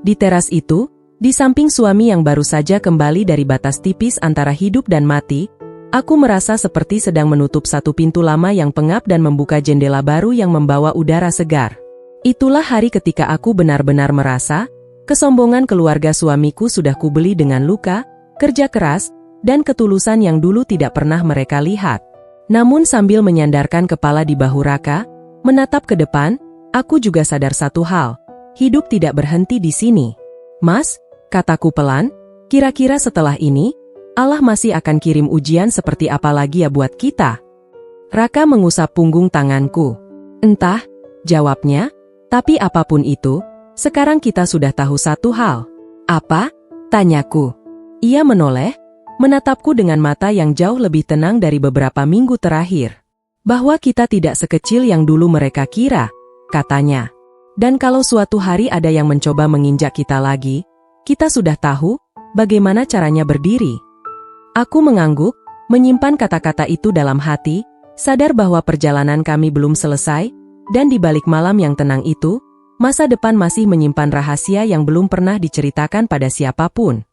Di teras itu, di samping suami yang baru saja kembali dari batas tipis antara hidup dan mati, aku merasa seperti sedang menutup satu pintu lama yang pengap dan membuka jendela baru yang membawa udara segar. Itulah hari ketika aku benar-benar merasa, kesombongan keluarga suamiku sudah kubeli dengan luka, kerja keras, dan ketulusan yang dulu tidak pernah mereka lihat. Namun sambil menyandarkan kepala di bahu Raka, menatap ke depan, aku juga sadar satu hal, hidup tidak berhenti di sini. Mas, kataku pelan, kira-kira setelah ini, Allah masih akan kirim ujian seperti apa lagi ya buat kita? Raka mengusap punggung tanganku. Entah, jawabnya, tapi apapun itu, sekarang kita sudah tahu satu hal. Apa? Tanyaku. Ia menoleh, menatapku dengan mata yang jauh lebih tenang dari beberapa minggu terakhir. Bahwa kita tidak sekecil yang dulu mereka kira, katanya. Dan kalau suatu hari ada yang mencoba menginjak kita lagi, kita sudah tahu bagaimana caranya berdiri. Aku mengangguk, menyimpan kata-kata itu dalam hati, sadar bahwa perjalanan kami belum selesai, dan di balik malam yang tenang itu, masa depan masih menyimpan rahasia yang belum pernah diceritakan pada siapapun.